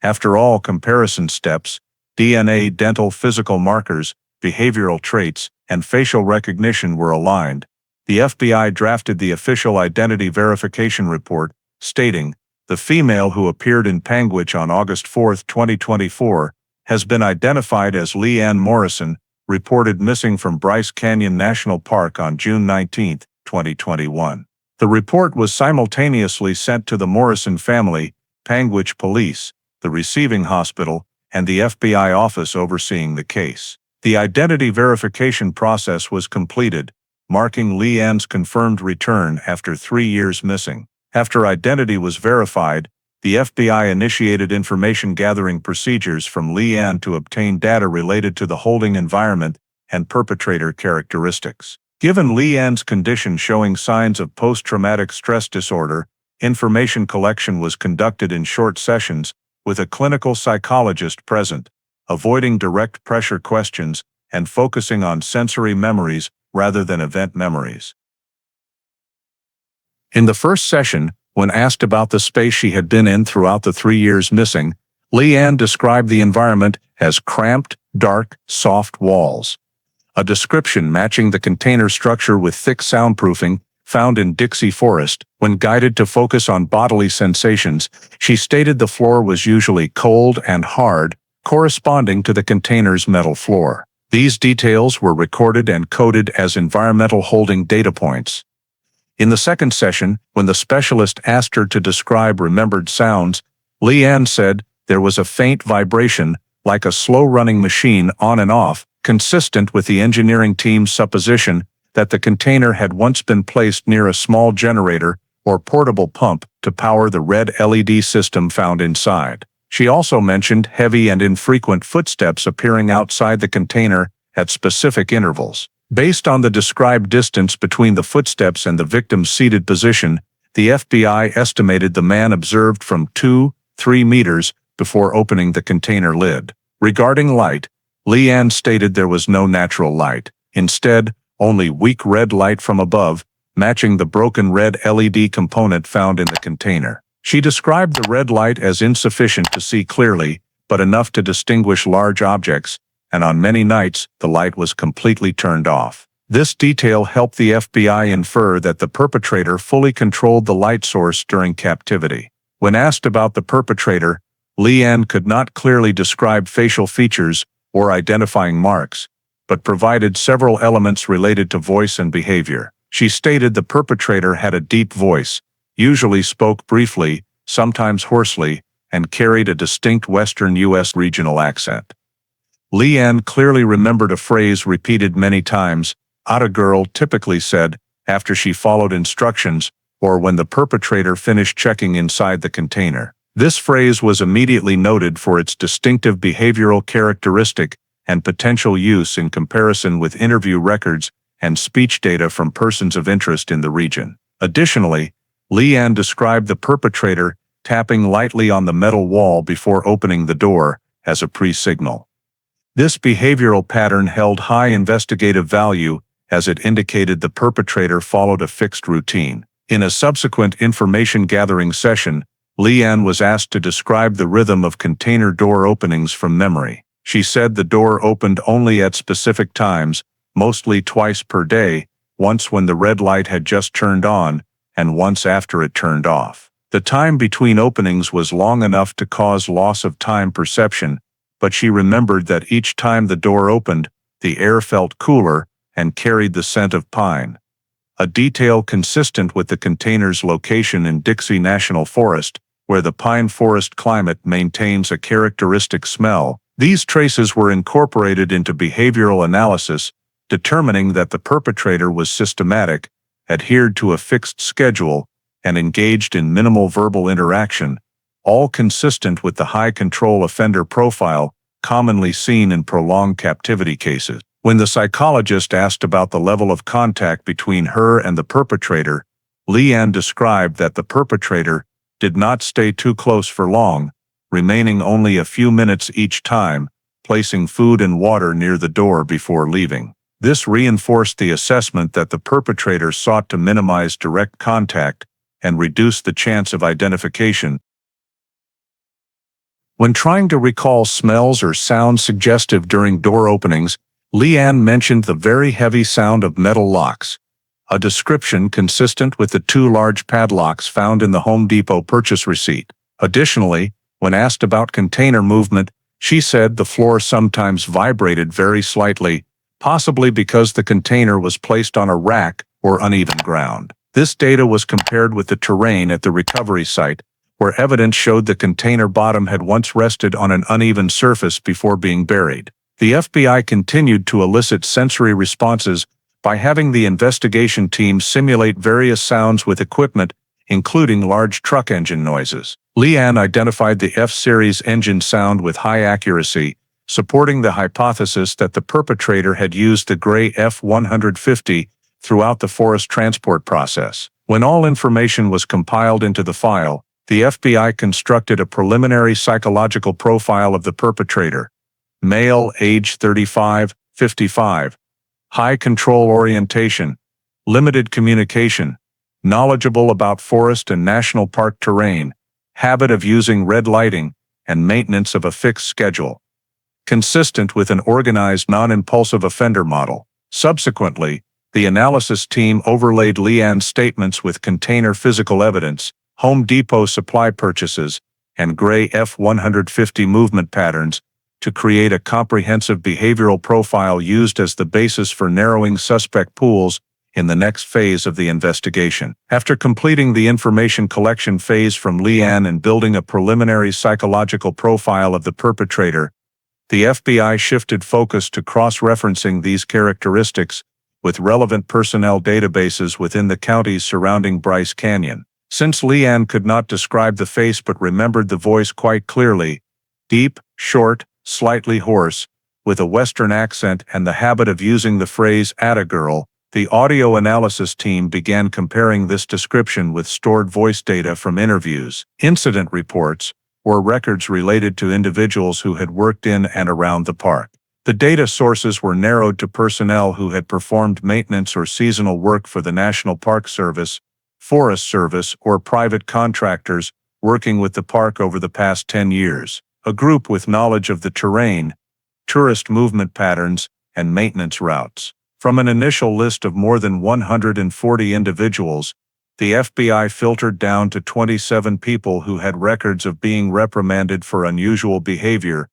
After all comparison steps, DNA, dental physical markers, behavioral traits, and facial recognition were aligned, the FBI drafted the official identity verification report, stating, "The female who appeared in Panguitch on August 4, 2024, has been identified as Leanne Morrison, reported missing from Bryce Canyon National Park on June 19, 2021. The report was simultaneously sent to the Morrison family, Panguitch Police, the receiving hospital, and the FBI office overseeing the case. The identity verification process was completed, marking Leanne's confirmed return after 3 years missing. After identity was verified, the FBI initiated information gathering procedures from Leanne to obtain data related to the holding environment and perpetrator characteristics. Given Leanne's condition showing signs of post-traumatic stress disorder, information collection was conducted in short sessions with a clinical psychologist present, avoiding direct pressure questions and focusing on sensory memories rather than event memories. In the first session, when asked about the space she had been in throughout the 3 years missing, Leanne described the environment as cramped, dark, soft walls. A description matching the container structure with thick soundproofing found in Dixie Forest. When guided to focus on bodily sensations, she stated the floor was usually cold and hard, corresponding to the container's metal floor. These details were recorded and coded as environmental holding data points. In the second session, when the specialist asked her to describe remembered sounds, Leanne said there was a faint vibration, like a slow-running machine on and off, consistent with the engineering team's supposition that the container had once been placed near a small generator or portable pump to power the red LED system found inside. She also mentioned heavy and infrequent footsteps appearing outside the container at specific intervals. Based on the described distance between the footsteps and the victim's seated position, the FBI estimated the man observed from 2-3 meters before opening the container lid. Regarding light, Leanne stated there was no natural light. Instead, only weak red light from above, matching the broken red LED component found in the container. She described the red light as insufficient to see clearly, but enough to distinguish large objects, and on many nights, the light was completely turned off. This detail helped the FBI infer that the perpetrator fully controlled the light source during captivity. When asked about the perpetrator, Leanne could not clearly describe facial features or identifying marks, but provided several elements related to voice and behavior. She stated the perpetrator had a deep voice, usually spoke briefly, sometimes hoarsely, and carried a distinct Western U.S. regional accent. Leanne clearly remembered a phrase repeated many times, "Otta girl" typically said after she followed instructions or when the perpetrator finished checking inside the container. This phrase was immediately noted for its distinctive behavioral characteristic and potential use in comparison with interview records and speech data from persons of interest in the region. Additionally, Leanne described the perpetrator tapping lightly on the metal wall before opening the door as a pre-signal. This behavioral pattern held high investigative value as it indicated the perpetrator followed a fixed routine. In a subsequent information-gathering session, Leanne was asked to describe the rhythm of container door openings from memory. She said the door opened only at specific times, mostly twice per day, once when the red light had just turned on, and once after it turned off. The time between openings was long enough to cause loss of time perception, but she remembered that each time the door opened, the air felt cooler and carried the scent of pine. A detail consistent with the container's location in Dixie National Forest, where the pine forest climate maintains a characteristic smell. These traces were incorporated into behavioral analysis, determining that the perpetrator was systematic, adhered to a fixed schedule, and engaged in minimal verbal interaction, all consistent with the high control offender profile commonly seen in prolonged captivity cases. When the psychologist asked about the level of contact between her and the perpetrator, Leanne described that the perpetrator did not stay too close for long, remaining only a few minutes each time, placing food and water near the door before leaving. This reinforced the assessment that the perpetrator sought to minimize direct contact and reduce the chance of identification. When trying to recall smells or sounds suggestive during door openings, Leanne mentioned the very heavy sound of metal locks, a description consistent with the 2 large padlocks found in the Home Depot purchase receipt. Additionally, when asked about container movement, she said the floor sometimes vibrated very slightly, possibly because the container was placed on a rack or uneven ground. This data was compared with the terrain at the recovery site, where evidence showed the container bottom had once rested on an uneven surface before being buried. The FBI continued to elicit sensory responses by having the investigation team simulate various sounds with equipment, including large truck engine noises. Leanne identified the F-Series engine sound with high accuracy, supporting the hypothesis that the perpetrator had used the gray F-150 throughout the forest transport process. When all information was compiled into the file, the FBI constructed a preliminary psychological profile of the perpetrator. Male, age 35-55. High control orientation. Limited communication. Knowledgeable about forest and national park terrain. Habit of using red lighting, and maintenance of a fixed schedule. Consistent with an organized non-impulsive offender model. Subsequently, the analysis team overlaid Leanne's statements with container physical evidence, Home Depot supply purchases, and gray F-150 movement patterns to create a comprehensive behavioral profile used as the basis for narrowing suspect pools in the next phase of the investigation. After completing the information collection phase from Leanne and building a preliminary psychological profile of the perpetrator, the FBI shifted focus to cross-referencing these characteristics with relevant personnel databases within the counties surrounding Bryce Canyon. Since Leanne could not describe the face but remembered the voice quite clearly, deep, short, slightly hoarse, with a Western accent and the habit of using the phrase "atta girl," the audio analysis team began comparing this description with stored voice data from interviews, incident reports, or records related to individuals who had worked in and around the park. The data sources were narrowed to personnel who had performed maintenance or seasonal work for the National Park Service, Forest Service, or private contractors working with the park over the past 10 years, a group with knowledge of the terrain, tourist movement patterns, and maintenance routes. From an initial list of more than 140 individuals, the FBI filtered down to 27 people who had records of being reprimanded for unusual behavior,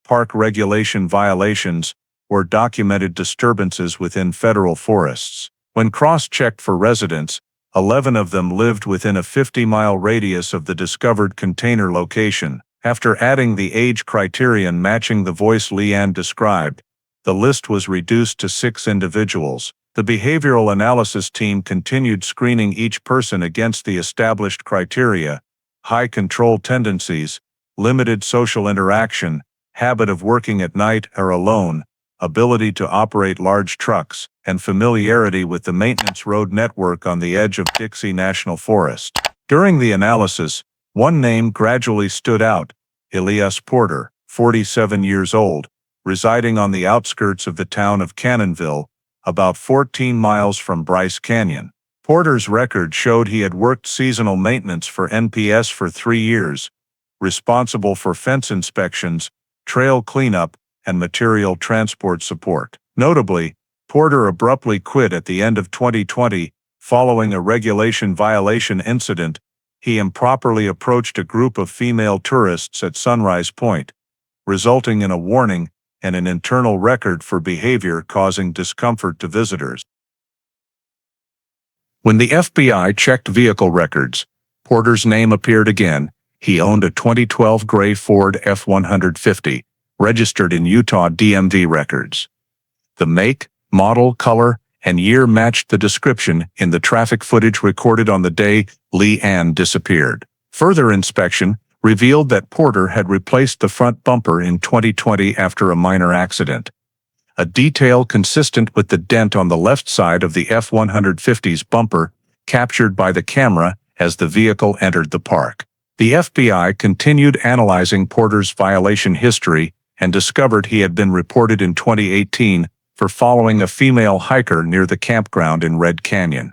park regulation violations, or documented disturbances within federal forests. When cross-checked for residents, 11 of them lived within a 50-mile radius of the discovered container location. After adding the age criterion matching the voice Leanne described, the list was reduced to 6 individuals. The behavioral analysis team continued screening each person against the established criteria: high control tendencies, limited social interaction, habit of working at night or alone, ability to operate large trucks, and familiarity with the maintenance road network on the edge of Dixie National Forest. During the analysis, one name gradually stood out: Elias Porter, 47 years old, residing on the outskirts of the town of Cannonville, about 14 miles from Bryce Canyon. Porter's record showed he had worked seasonal maintenance for NPS for 3 years, responsible for fence inspections, trail cleanup, and material transport support. Notably, Porter abruptly quit at the end of 2020 following a regulation violation incident. He improperly approached a group of female tourists at Sunrise Point, resulting in a warning and an internal record for behavior causing discomfort to visitors. When the FBI checked vehicle records, Porter's name appeared again. He owned a 2012 gray Ford F-150, registered in Utah DMV records. The make, model, color, and year matched the description in the traffic footage recorded on the day Leigh Ann disappeared. Further inspection revealed that Porter had replaced the front bumper in 2020 after a minor accident, a detail consistent with the dent on the left side of the F-150's bumper captured by the camera as the vehicle entered the park. The FBI continued analyzing Porter's violation history and discovered he had been reported in 2018 for following a female hiker near the campground in Red Canyon.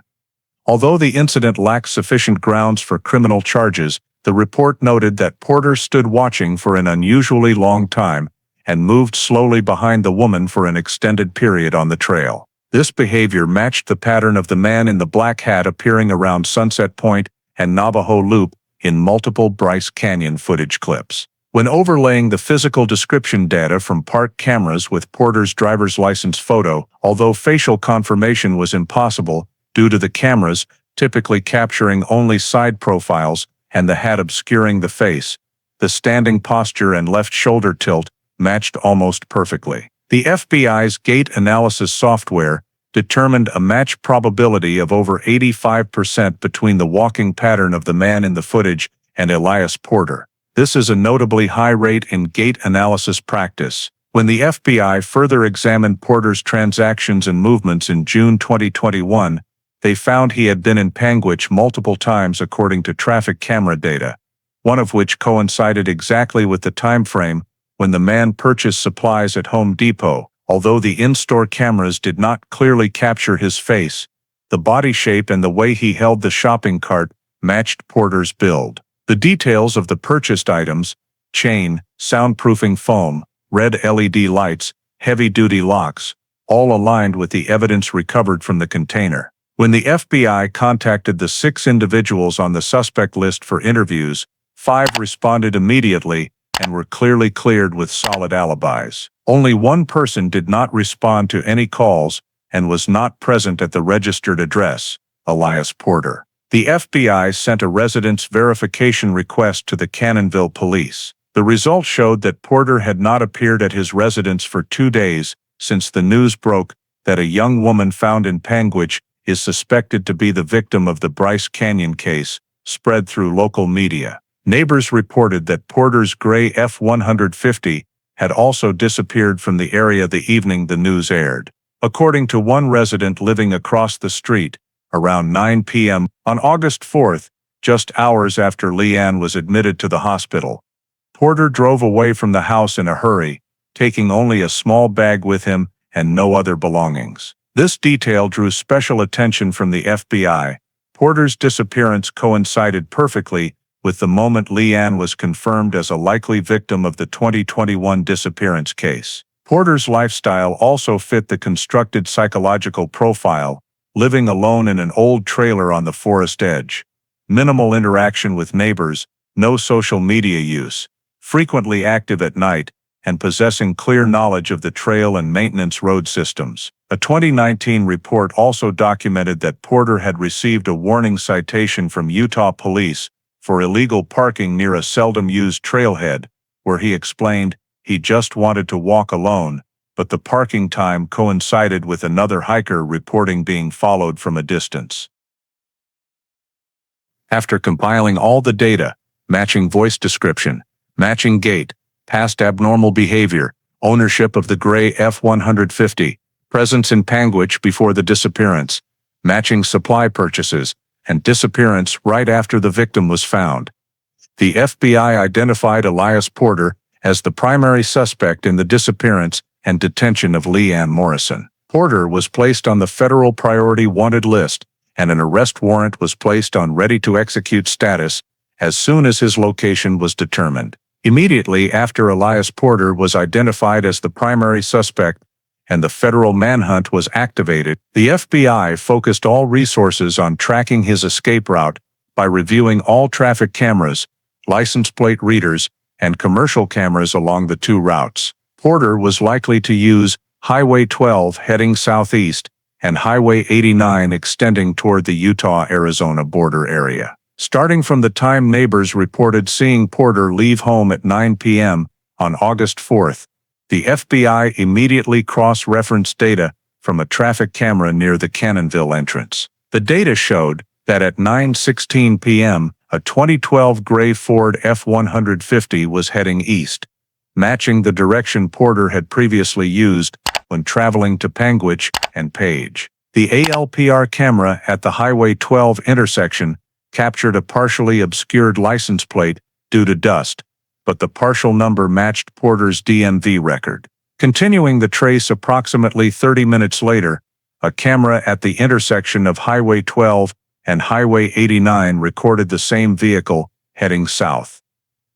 Although the incident lacked sufficient grounds for criminal charges, the report noted that Porter stood watching for an unusually long time and moved slowly behind the woman for an extended period on the trail. This behavior matched the pattern of the man in the black hat appearing around Sunset Point and Navajo Loop in multiple Bryce Canyon footage clips. When overlaying the physical description data from park cameras with Porter's driver's license photo, although facial confirmation was impossible due to the cameras typically capturing only side profiles and the hat obscuring the face, the standing posture and left shoulder tilt matched almost perfectly. The FBI's gait analysis software determined a match probability of over 85% between the walking pattern of the man in the footage and Elias Porter. This is a notably high rate in gait analysis practice. When the FBI further examined Porter's transactions and movements in June 2021, they found he had been in Panguitch multiple times according to traffic camera data, one of which coincided exactly with the time frame when the man purchased supplies at Home Depot. Although the in-store cameras did not clearly capture his face, the body shape and the way he held the shopping cart matched Porter's build. The details of the purchased items, chain, soundproofing foam, red LED lights, heavy-duty locks, all aligned with the evidence recovered from the container. When the FBI contacted the 6 individuals on the suspect list for interviews, 5 responded immediately and were clearly cleared with solid alibis. Only one person did not respond to any calls and was not present at the registered address: Elias Porter. The FBI sent a residence verification request to the Cannonville police. The result showed that Porter had not appeared at his residence for 2 days since the news broke that a young woman found in Panguitch is suspected to be the victim of the Bryce Canyon case, spread through local media. Neighbors reported that Porter's gray F-150 had also disappeared from the area the evening the news aired. According to one resident living across the street, around 9 p.m. on August 4th, just hours after Leigh Ann was admitted to the hospital, Porter drove away from the house in a hurry, taking only a small bag with him and no other belongings. This detail drew special attention from the FBI. Porter's disappearance coincided perfectly with the moment Leigh Ann was confirmed as a likely victim of the 2021 disappearance case. Porter's lifestyle also fit the constructed psychological profile: living alone in an old trailer on the forest edge, minimal interaction with neighbors, no social media use, frequently active at night, and possessing clear knowledge of the trail and maintenance road systems. A 2019 report also documented that Porter had received a warning citation from Utah police for illegal parking near a seldom-used trailhead, where he explained he just wanted to walk alone, but the parking time coincided with another hiker reporting being followed from a distance. After compiling all the data, matching voice description, matching gait, past abnormal behavior, ownership of the gray F-150, presence in Panguitch before the disappearance, matching supply purchases, and disappearance right after the victim was found, the FBI identified Elias Porter as the primary suspect in the disappearance and detention of Leanne Morrison. Porter was placed on the federal priority wanted list, and an arrest warrant was placed on ready-to-execute status as soon as his location was determined. Immediately after Elias Porter was identified as the primary suspect and the federal manhunt was activated, the FBI focused all resources on tracking his escape route by reviewing all traffic cameras, license plate readers, and commercial cameras along the two routes. Porter was likely to use Highway 12 heading southeast and Highway 89 extending toward the Utah-Arizona border area. Starting from the time neighbors reported seeing Porter leave home at 9 p.m. on August 4th, the FBI immediately cross-referenced data from a traffic camera near the Cannonville entrance. The data showed that at 9:16 p.m., a 2012 gray Ford F-150 was heading east, matching the direction Porter had previously used when traveling to Panguitch and Page. The ALPR camera at the Highway 12 intersection captured a partially obscured license plate due to dust, but the partial number matched Porter's DMV record. Continuing the trace approximately 30 minutes later, a camera at the intersection of Highway 12 and Highway 89 recorded the same vehicle heading south,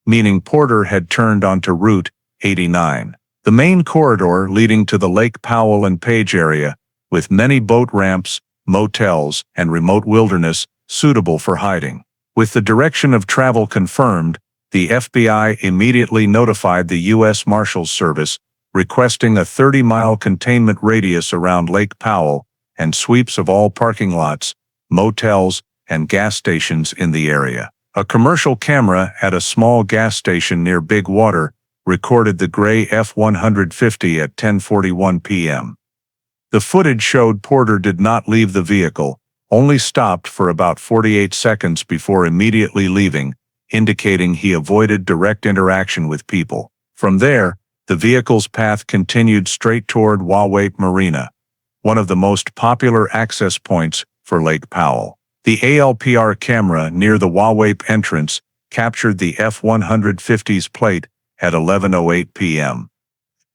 meaning Porter had turned onto Route 89, the main corridor leading to the Lake Powell and Page area, with many boat ramps, motels, and remote wilderness suitable for hiding. With the direction of travel confirmed, the FBI immediately notified the U.S. Marshals Service, requesting a 30-mile containment radius around Lake Powell and sweeps of all parking lots, motels, and gas stations in the area. A commercial camera at a small gas station near Big Water recorded the gray F-150 at 10:41 p.m. The footage showed Porter did not leave the vehicle, only stopped for about 48 seconds before immediately leaving, indicating he avoided direct interaction with people. From there, the vehicle's path continued straight toward Wawape Marina, one of the most popular access points for Lake Powell. The ALPR camera near the Wawape entrance captured the F-150's plate at 11:08 p.m.,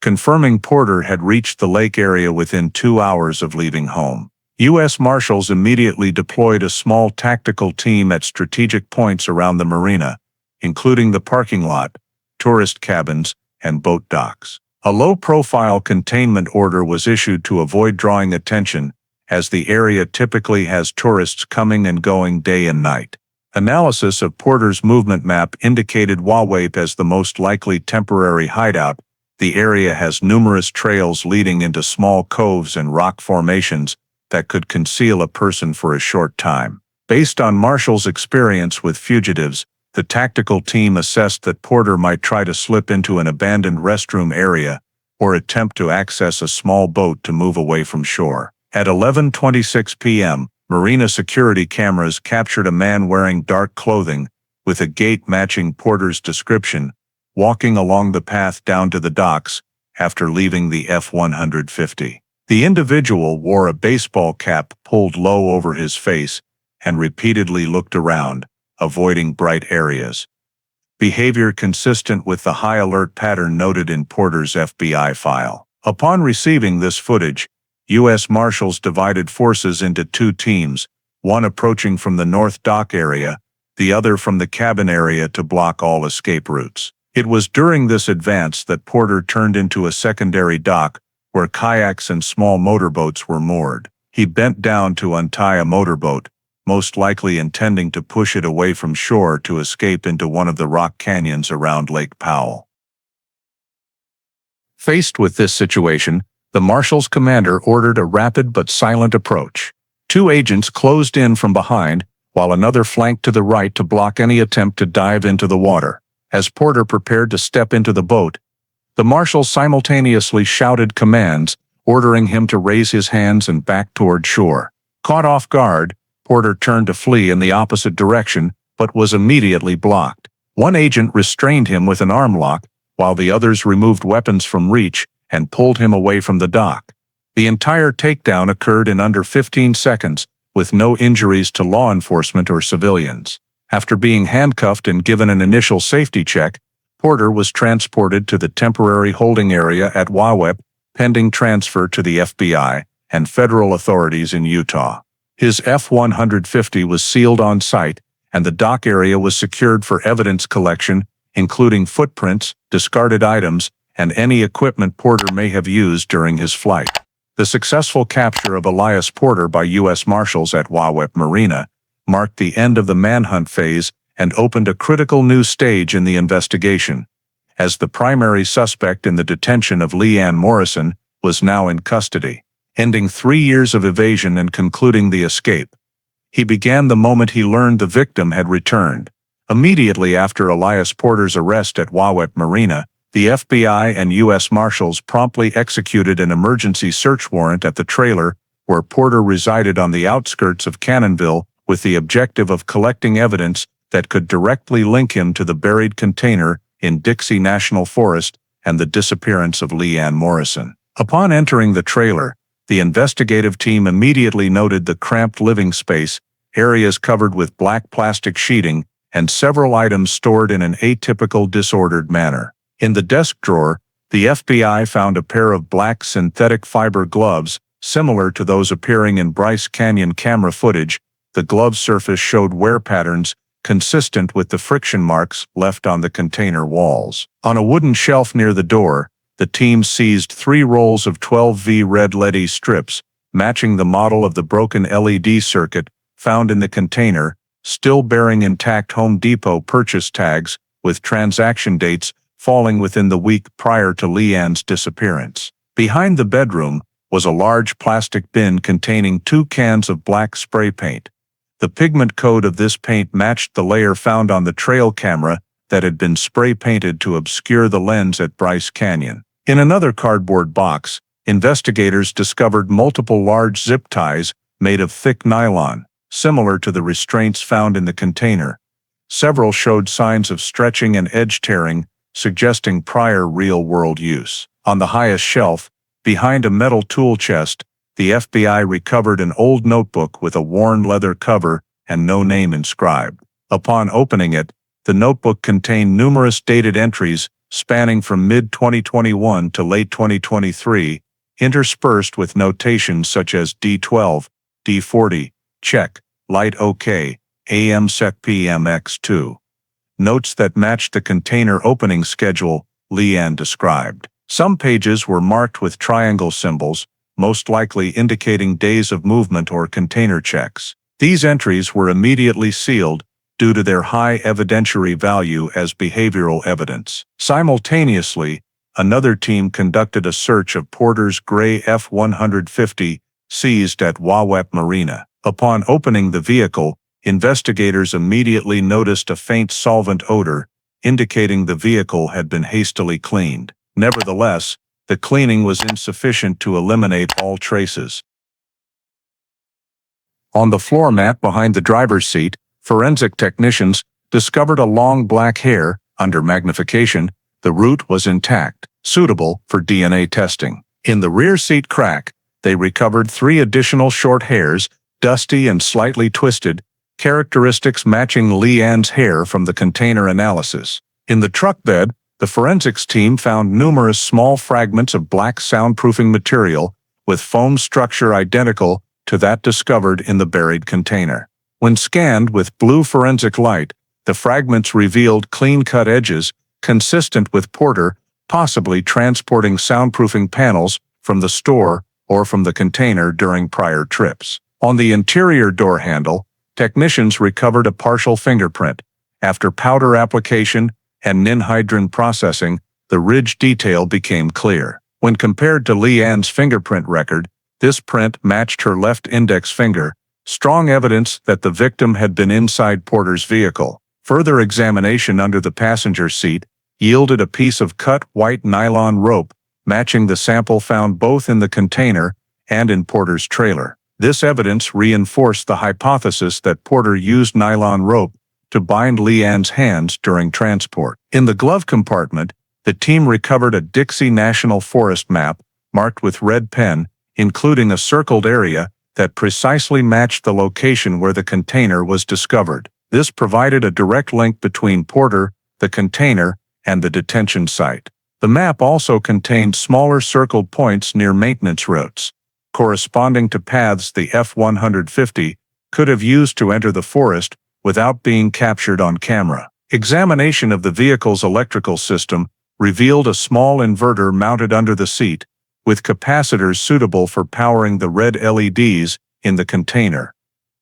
confirming Porter had reached the lake area within 2 hours of leaving home. U.S. Marshals immediately deployed a small tactical team at strategic points around the marina, including the parking lot, tourist cabins, and boat docks. A low-profile containment order was issued to avoid drawing attention, as the area typically has tourists coming and going day and night. Analysis of Porter's movement map indicated Wawape as the most likely temporary hideout. The area has numerous trails leading into small coves and rock formations that could conceal a person for a short time. Based on Marshall's experience with fugitives, the tactical team assessed that Porter might try to slip into an abandoned restroom area or attempt to access a small boat to move away from shore. At 11:26 p.m., marina security cameras captured a man wearing dark clothing, with a gait matching Porter's description, walking along the path down to the docks after leaving the F-150. The individual wore a baseball cap pulled low over his face and repeatedly looked around, avoiding bright areas. Behavior consistent with the high alert pattern noted in Porter's FBI file. Upon receiving this footage, U.S. Marshals divided forces into two teams, one approaching from the North Dock area, the other from the cabin area to block all escape routes. It was during this advance that Porter turned into a secondary dock where kayaks and small motorboats were moored. He bent down to untie a motorboat, most likely intending to push it away from shore to escape into one of the rock canyons around Lake Powell. Faced with this situation, the Marshals commander ordered a rapid but silent approach. Two agents closed in from behind, while another flanked to the right to block any attempt to dive into the water. As Porter prepared to step into the boat, The marshal simultaneously shouted commands, ordering him to raise his hands and back toward shore. Caught off guard, Porter turned to flee in the opposite direction, but was immediately blocked. One agent restrained him with an arm lock, while the others removed weapons from reach and pulled him away from the dock. The entire takedown occurred in under 15 seconds, with no injuries to law enforcement or civilians. After being handcuffed and given an initial safety check, Porter was transported to the temporary holding area at Wawep, pending transfer to the FBI and federal authorities in Utah. His F-150 was sealed on site, and the dock area was secured for evidence collection, including footprints, discarded items, and any equipment Porter may have used during his flight. The successful capture of Elias Porter by U.S. Marshals at Wawep Marina marked the end of the manhunt phase and opened a critical new stage in the investigation, as the primary suspect in the detention of Leanne Morrison was now in custody, ending 3 years of evasion and concluding the escape. He began the moment he learned the victim had returned. Immediately after Elias Porter's arrest at Wawep Marina, the FBI and U.S. Marshals promptly executed an emergency search warrant at the trailer where Porter resided on the outskirts of Cannonville, with the objective of collecting evidence that could directly link him to the buried container in Dixie National Forest and the disappearance of Leanne Morrison. Upon entering the trailer, the investigative team immediately noted the cramped living space, areas covered with black plastic sheeting, and several items stored in an atypical, disordered manner. In the desk drawer, the FBI found a pair of black synthetic fiber gloves, similar to those appearing in Bryce Canyon camera footage. The glove surface showed wear patterns consistent with the friction marks left on the container walls. On a wooden shelf near the door, the team seized 3 rolls of 12V red LED strips, matching the model of the broken LED circuit found in the container, still bearing intact Home Depot purchase tags, with transaction dates falling within the week prior to Leanne's disappearance. Behind the bedroom was a large plastic bin containing 2 cans of black spray paint. The pigment code of this paint matched the layer found on the trail camera that had been spray painted to obscure the lens at Bryce Canyon. In another cardboard box, investigators discovered multiple large zip ties made of thick nylon, similar to the restraints found in the container. Several showed signs of stretching and edge tearing, suggesting prior real-world use. On the highest shelf, behind a metal tool chest, the FBI recovered an old notebook with a worn leather cover and no name inscribed. Upon opening it, the notebook contained numerous dated entries spanning from mid-2021 to late 2023, interspersed with notations such as D12, D40, check, light OK, AM sec PMX2. Notes that matched the container opening schedule Leanne described. Some pages were marked with triangle symbols, most likely indicating days of movement or container checks. These entries were immediately sealed due to their high evidentiary value as behavioral evidence. Simultaneously, another team conducted a search of Porter's gray F-150 seized at Wawep Marina. Upon opening the vehicle, investigators immediately noticed a faint solvent odor, indicating the vehicle had been hastily cleaned. Nevertheless, the cleaning was insufficient to eliminate all traces. On the floor mat behind the driver's seat, forensic technicians discovered a long black hair. Under magnification, the root was intact, suitable for DNA testing. In the rear seat crack, they recovered 3 additional short hairs, dusty and slightly twisted, characteristics matching Leanne's hair from the container analysis. In the truck bed, the forensics team found numerous small fragments of black soundproofing material with foam structure identical to that discovered in the buried container. When scanned with blue forensic light, the fragments revealed clean-cut edges consistent with Porter possibly transporting soundproofing panels from the store or from the container during prior trips. On the interior door handle, technicians recovered a partial fingerprint. After powder application and ninhydrin processing, the ridge detail became clear. When compared to Leanne's fingerprint record, this print matched her left index finger, strong evidence that the victim had been inside Porter's vehicle. Further examination under the passenger seat yielded a piece of cut white nylon rope, matching the sample found both in the container and in Porter's trailer. This evidence reinforced the hypothesis that Porter used nylon rope to bind Leanne's hands during transport. In the glove compartment, the team recovered a Dixie National Forest map marked with red pen, including a circled area that precisely matched the location where the container was discovered. This provided a direct link between Porter, the container, and the detention site. The map also contained smaller circled points near maintenance routes, corresponding to paths the F-150 could have used to enter the forest without being captured on camera. Examination of the vehicle's electrical system revealed a small inverter mounted under the seat, with capacitors suitable for powering the red LEDs in the container,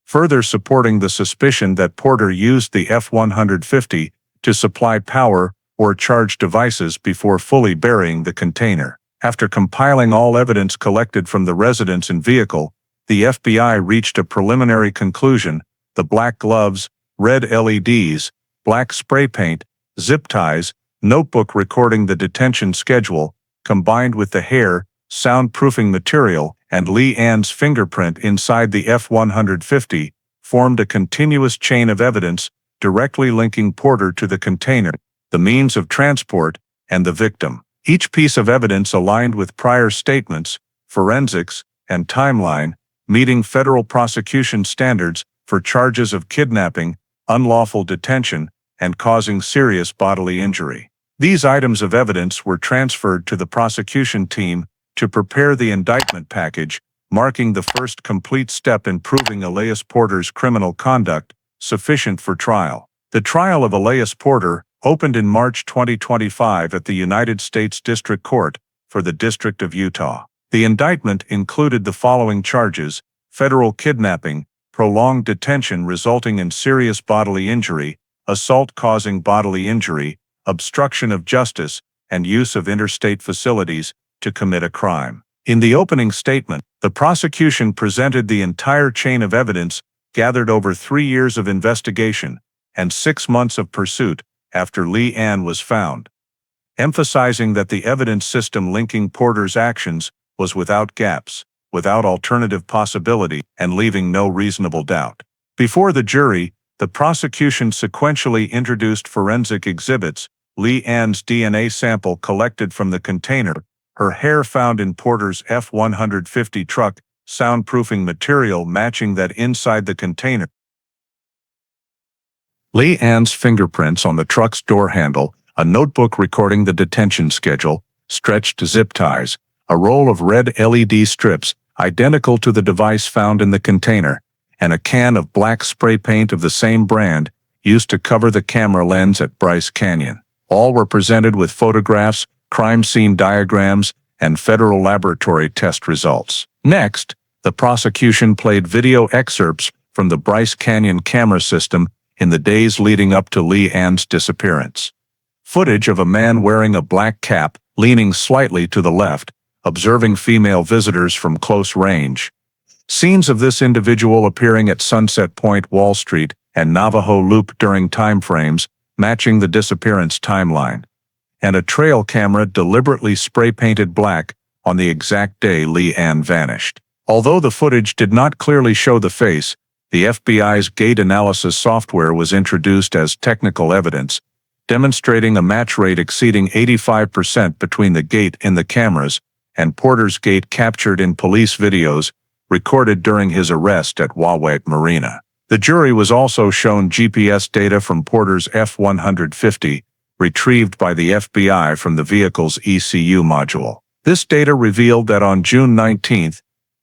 further supporting the suspicion that Porter used the F-150 to supply power or charge devices before fully burying the container. After compiling all evidence collected from the residence and vehicle, the FBI reached a preliminary conclusion: the black gloves, red LEDs, black spray paint, zip ties, notebook recording the detention schedule, combined with the hair, soundproofing material, and Leanne's fingerprint inside the F-150, formed a continuous chain of evidence directly linking Porter to the container, the means of transport, and the victim. Each piece of evidence aligned with prior statements, forensics, and timeline, meeting federal prosecution standards for charges of kidnapping, unlawful detention, and causing serious bodily injury. These items of evidence were transferred to the prosecution team to prepare the indictment package, marking the first complete step in proving Elias Porter's criminal conduct sufficient for trial. The trial of Elias Porter opened in March 2025 at the United States District Court for the District of Utah. The indictment included the following charges: federal kidnapping, prolonged detention resulting in serious bodily injury, assault causing bodily injury, obstruction of justice, and use of interstate facilities to commit a crime. In the opening statement, the prosecution presented the entire chain of evidence gathered over 3 years of investigation and 6 months of pursuit after Leanne was found, emphasizing that the evidence system linking Porter's actions was without gaps, without alternative possibility, and leaving no reasonable doubt. Before the jury, the prosecution sequentially introduced forensic exhibits: Leanne's DNA sample collected from the container, her hair found in Porter's F-150 truck, soundproofing material matching that inside the container, Leanne's fingerprints on the truck's door handle, a notebook recording the detention schedule, stretched zip ties, a roll of red LED strips identical to the device found in the container, and a can of black spray paint of the same brand used to cover the camera lens at Bryce Canyon. All were presented with photographs, crime scene diagrams, and federal laboratory test results. Next, the prosecution played video excerpts from the Bryce Canyon camera system in the days leading up to Leanne's disappearance. Footage of a man wearing a black cap, leaning slightly to the left, observing female visitors from close range. Scenes of this individual appearing at Sunset Point, Wall Street, and Navajo Loop during timeframes matching the disappearance timeline, and a trail camera deliberately spray-painted black on the exact day Leanne vanished. Although the footage did not clearly show the face, the FBI's gait analysis software was introduced as technical evidence, demonstrating a match rate exceeding 85% between the gait in the cameras and Porter's gait captured in police videos recorded during his arrest at Wahweh Marina. The jury was also shown GPS data from Porter's F-150, retrieved by the FBI from the vehicle's ECU module. This data revealed that on June 19,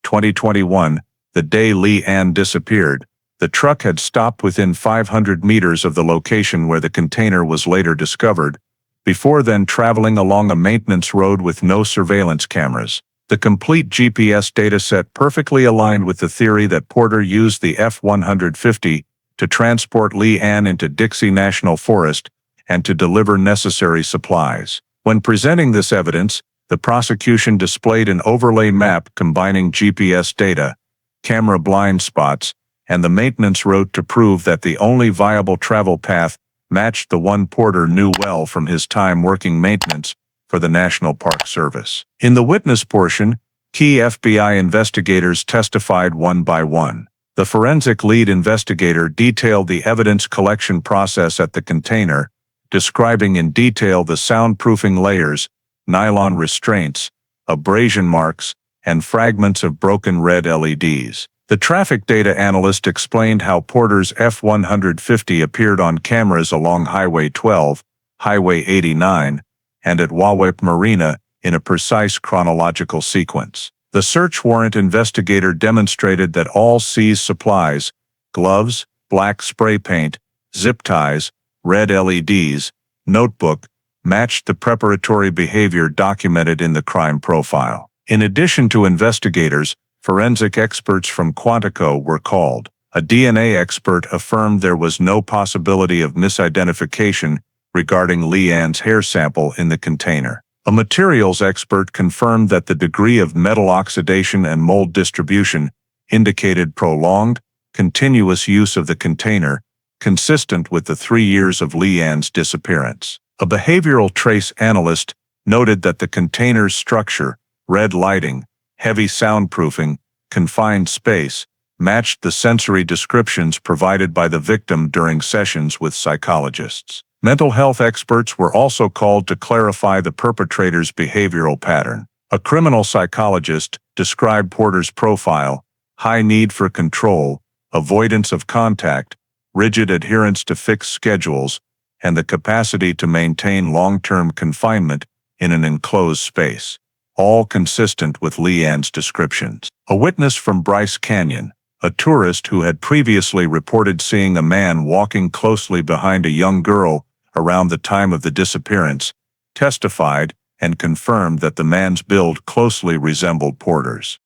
2021, the day Leanne disappeared, the truck had stopped within 500 meters of the location where the container was later discovered, before then traveling along a maintenance road with no surveillance cameras. The complete GPS dataset perfectly aligned with the theory that Porter used the F-150 to transport Leanne into Dixie National Forest and to deliver necessary supplies. When presenting this evidence, the prosecution displayed an overlay map combining GPS data, camera blind spots, and the maintenance route to prove that the only viable travel path matched the one Porter knew well from his time working maintenance for the National Park Service. In the witness portion, key FBI investigators testified one by one. The forensic lead investigator detailed the evidence collection process at the container, describing in detail the soundproofing layers, nylon restraints, abrasion marks, and fragments of broken red LEDs. The traffic data analyst explained how Porter's F-150 appeared on cameras along Highway 12, Highway 89, and at Wawep Marina in a precise chronological sequence. The search warrant investigator demonstrated that all seized supplies, gloves, black spray paint, zip ties, red LEDs, notebook, matched the preparatory behavior documented in the crime profile. In addition to investigators, forensic experts from Quantico were called. A DNA expert affirmed there was no possibility of misidentification regarding Leanne's hair sample in the container. A materials expert confirmed that the degree of metal oxidation and mold distribution indicated prolonged, continuous use of the container, consistent with the 3 years of Leanne's disappearance. A behavioral trace analyst noted that the container's structure, red lighting, heavy soundproofing, confined space, matched the sensory descriptions provided by the victim during sessions with psychologists. Mental health experts were also called to clarify the perpetrator's behavioral pattern. A criminal psychologist described Porter's profile: high need for control, avoidance of contact, rigid adherence to fixed schedules, and the capacity to maintain long-term confinement in an enclosed space, all consistent with Leanne's descriptions. A witness from Bryce Canyon, a tourist who had previously reported seeing a man walking closely behind a young girl around the time of the disappearance, testified and confirmed that the man's build closely resembled Porter's.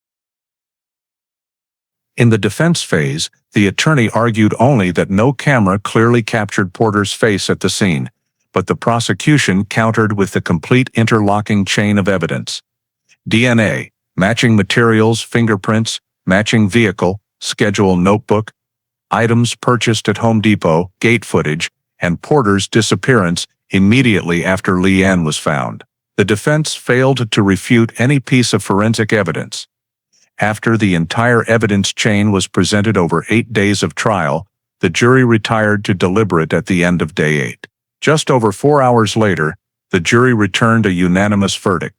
In the defense phase, the attorney argued only that no camera clearly captured Porter's face at the scene, but the prosecution countered with the complete interlocking chain of evidence: DNA, matching materials, fingerprints, matching vehicle, schedule notebook, items purchased at Home Depot, gate footage, and Porter's disappearance immediately after Leanne was found. The defense failed to refute any piece of forensic evidence. After the entire evidence chain was presented over 8 days of trial, the jury retired to deliberate at the end of day 8. Just over 4 hours later, the jury returned a unanimous verdict.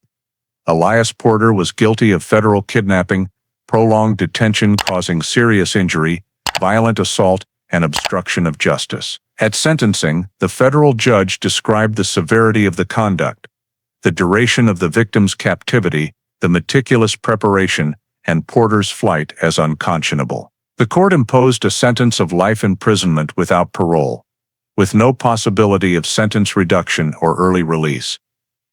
Elias Porter was guilty of federal kidnapping, prolonged detention causing serious injury, violent assault, and obstruction of justice. At sentencing, the federal judge described the severity of the conduct, the duration of the victim's captivity, the meticulous preparation, and Porter's flight as unconscionable. The court imposed a sentence of life imprisonment without parole, with no possibility of sentence reduction or early release,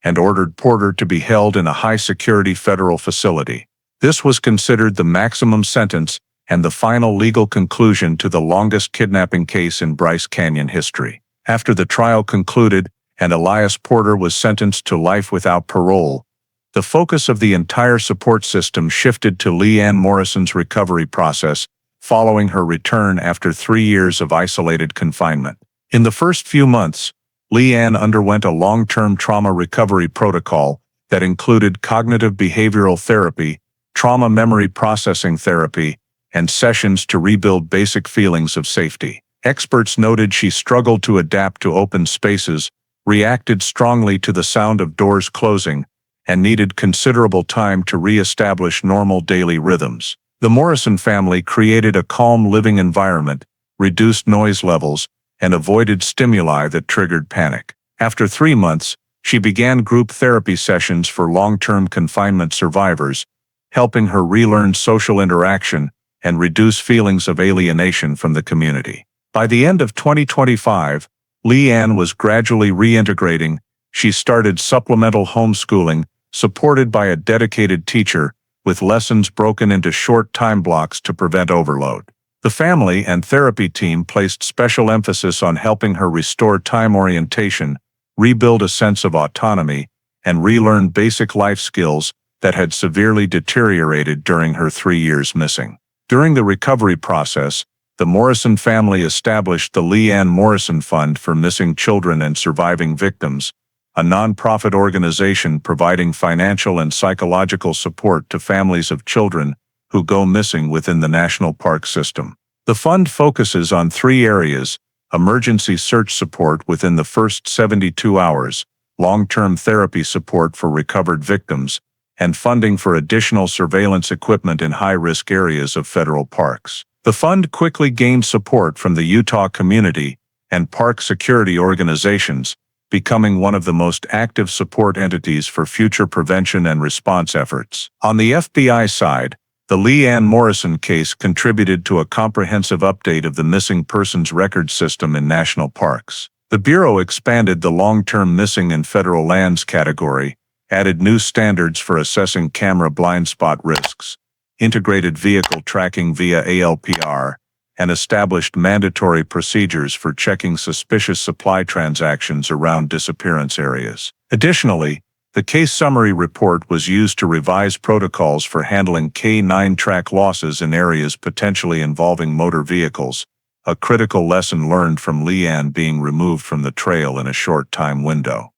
and ordered Porter to be held in a high-security federal facility. This was considered the maximum sentence and the final legal conclusion to the longest kidnapping case in Bryce Canyon history. After the trial concluded and Elias Porter was sentenced to life without parole, the focus of the entire support system shifted to Leanne Morrison's recovery process following her return after 3 years of isolated confinement. In the first few months, Leanne underwent a long-term trauma recovery protocol that included cognitive behavioral therapy, trauma memory processing therapy, and sessions to rebuild basic feelings of safety. Experts noted she struggled to adapt to open spaces, reacted strongly to the sound of doors closing, and needed considerable time to re-establish normal daily rhythms. The Morrison family created a calm living environment, reduced noise levels, and avoided stimuli that triggered panic. After 3 months, she began group therapy sessions for long-term confinement survivors, helping her relearn social interaction and reduce feelings of alienation from the community. By the end of 2025, Leanne was gradually reintegrating. She started supplemental homeschooling, supported by a dedicated teacher, with lessons broken into short time blocks to prevent overload. The family and therapy team placed special emphasis on helping her restore time orientation, rebuild a sense of autonomy, and relearn basic life skills that had severely deteriorated during her 3 years missing. During the recovery process, the Morrison family established the Leanne Morrison Fund for Missing Children and Surviving Victims, a nonprofit organization providing financial and psychological support to families of children who go missing within the national park system. The fund focuses on 3 areas: emergency search support within the first 72 hours, long-term therapy support for recovered victims, and funding for additional surveillance equipment in high-risk areas of federal parks. The fund quickly gained support from the Utah community and park security organizations, becoming one of the most active support entities for future prevention and response efforts. On the FBI side, the Leanne Morrison case contributed to a comprehensive update of the missing persons record system in national parks. The Bureau expanded the long-term missing in federal lands category, added new standards for assessing camera blind spot risks, integrated vehicle tracking via ALPR, and established mandatory procedures for checking suspicious supply transactions around disappearance areas. Additionally, the case summary report was used to revise protocols for handling K-9 track losses in areas potentially involving motor vehicles, a critical lesson learned from Leanne being removed from the trail in a short time window.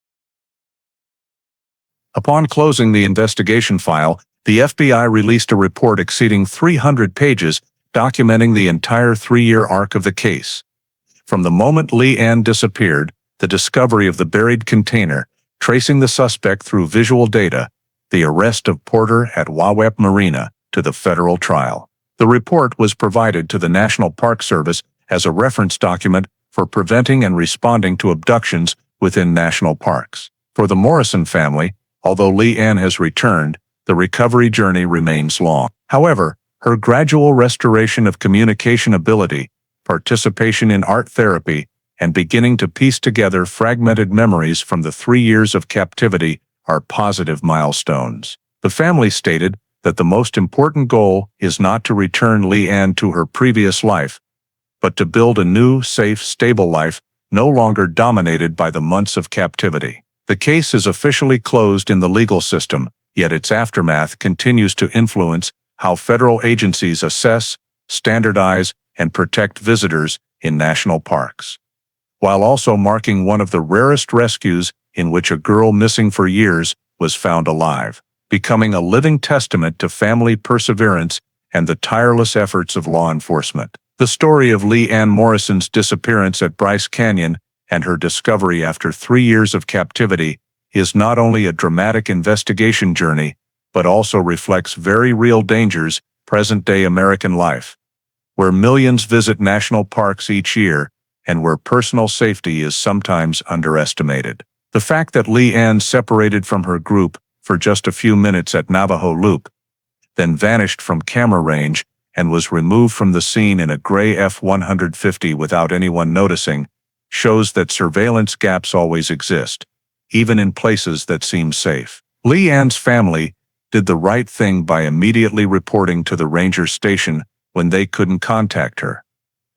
Upon closing the investigation file, the FBI released a report exceeding 300 pages documenting the entire 3-year arc of the case. From the moment Leanne disappeared, the discovery of the buried container, tracing the suspect through visual data, the arrest of Porter at Wawep Marina, to the federal trial. The report was provided to the National Park Service as a reference document for preventing and responding to abductions within national parks. For the Morrison family, although Leanne has returned, the recovery journey remains long. However, her gradual restoration of communication ability, participation in art therapy, and beginning to piece together fragmented memories from the 3 years of captivity are positive milestones. The family stated that the most important goal is not to return Leanne to her previous life, but to build a new, safe, stable life, no longer dominated by the months of captivity. The case is officially closed in the legal system, yet its aftermath continues to influence how federal agencies assess, standardize, and protect visitors in national parks, while also marking one of the rarest rescues in which a girl missing for years was found alive, becoming a living testament to family perseverance and the tireless efforts of law enforcement. The story of Leanne Morrison's disappearance at Bryce Canyon and her discovery after 3 years of captivity is not only a dramatic investigation journey, but also reflects very real dangers present-day American life, where millions visit national parks each year and where personal safety is sometimes underestimated. The fact that Leanne separated from her group for just a few minutes at Navajo Loop, then vanished from camera range and was removed from the scene in a gray F-150 without anyone noticing, shows that surveillance gaps always exist, even in places that seem safe. Leanne's family did the right thing by immediately reporting to the ranger station when they couldn't contact her,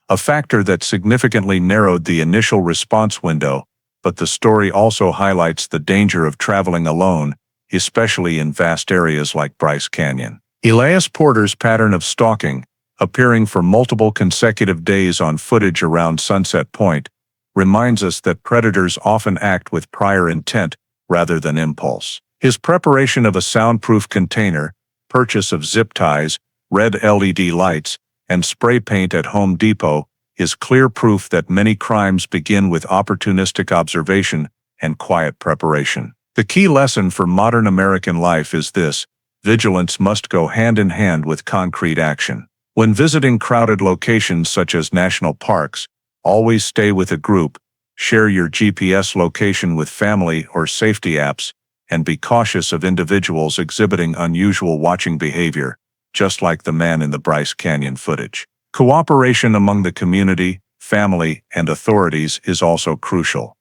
a factor that significantly narrowed the initial response window, but the story also highlights the danger of traveling alone, especially in vast areas like Bryce Canyon. Elias Porter's pattern of stalking, appearing for multiple consecutive days on footage around Sunset Point, reminds us that predators often act with prior intent rather than impulse. His preparation of a soundproof container, purchase of zip ties, red LED lights, and spray paint at Home Depot is clear proof that many crimes begin with opportunistic observation and quiet preparation. The key lesson for modern American life is this: vigilance must go hand in hand with concrete action. When visiting crowded locations such as national parks, always stay with a group, share your GPS location with family or safety apps, and be cautious of individuals exhibiting unusual watching behavior, just like the man in the Bryce Canyon footage. Cooperation among the community, family, and authorities is also crucial.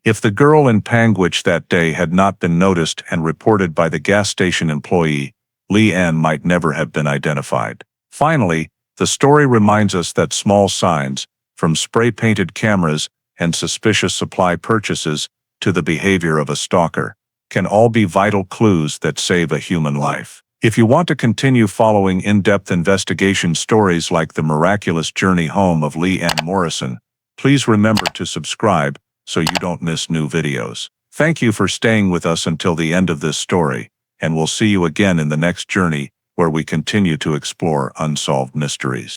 If the girl in Panguitch that day had not been noticed and reported by the gas station employee, Leanne might never have been identified. Finally, the story reminds us that small signs, from spray-painted cameras and suspicious supply purchases to the behavior of a stalker, can all be vital clues that save a human life. If you want to continue following in-depth investigation stories like the miraculous journey home of Lee Ann Morrison, please remember to subscribe so you don't miss new videos. Thank you for staying with us until the end of this story, and we'll see you again in the next journey where we continue to explore unsolved mysteries.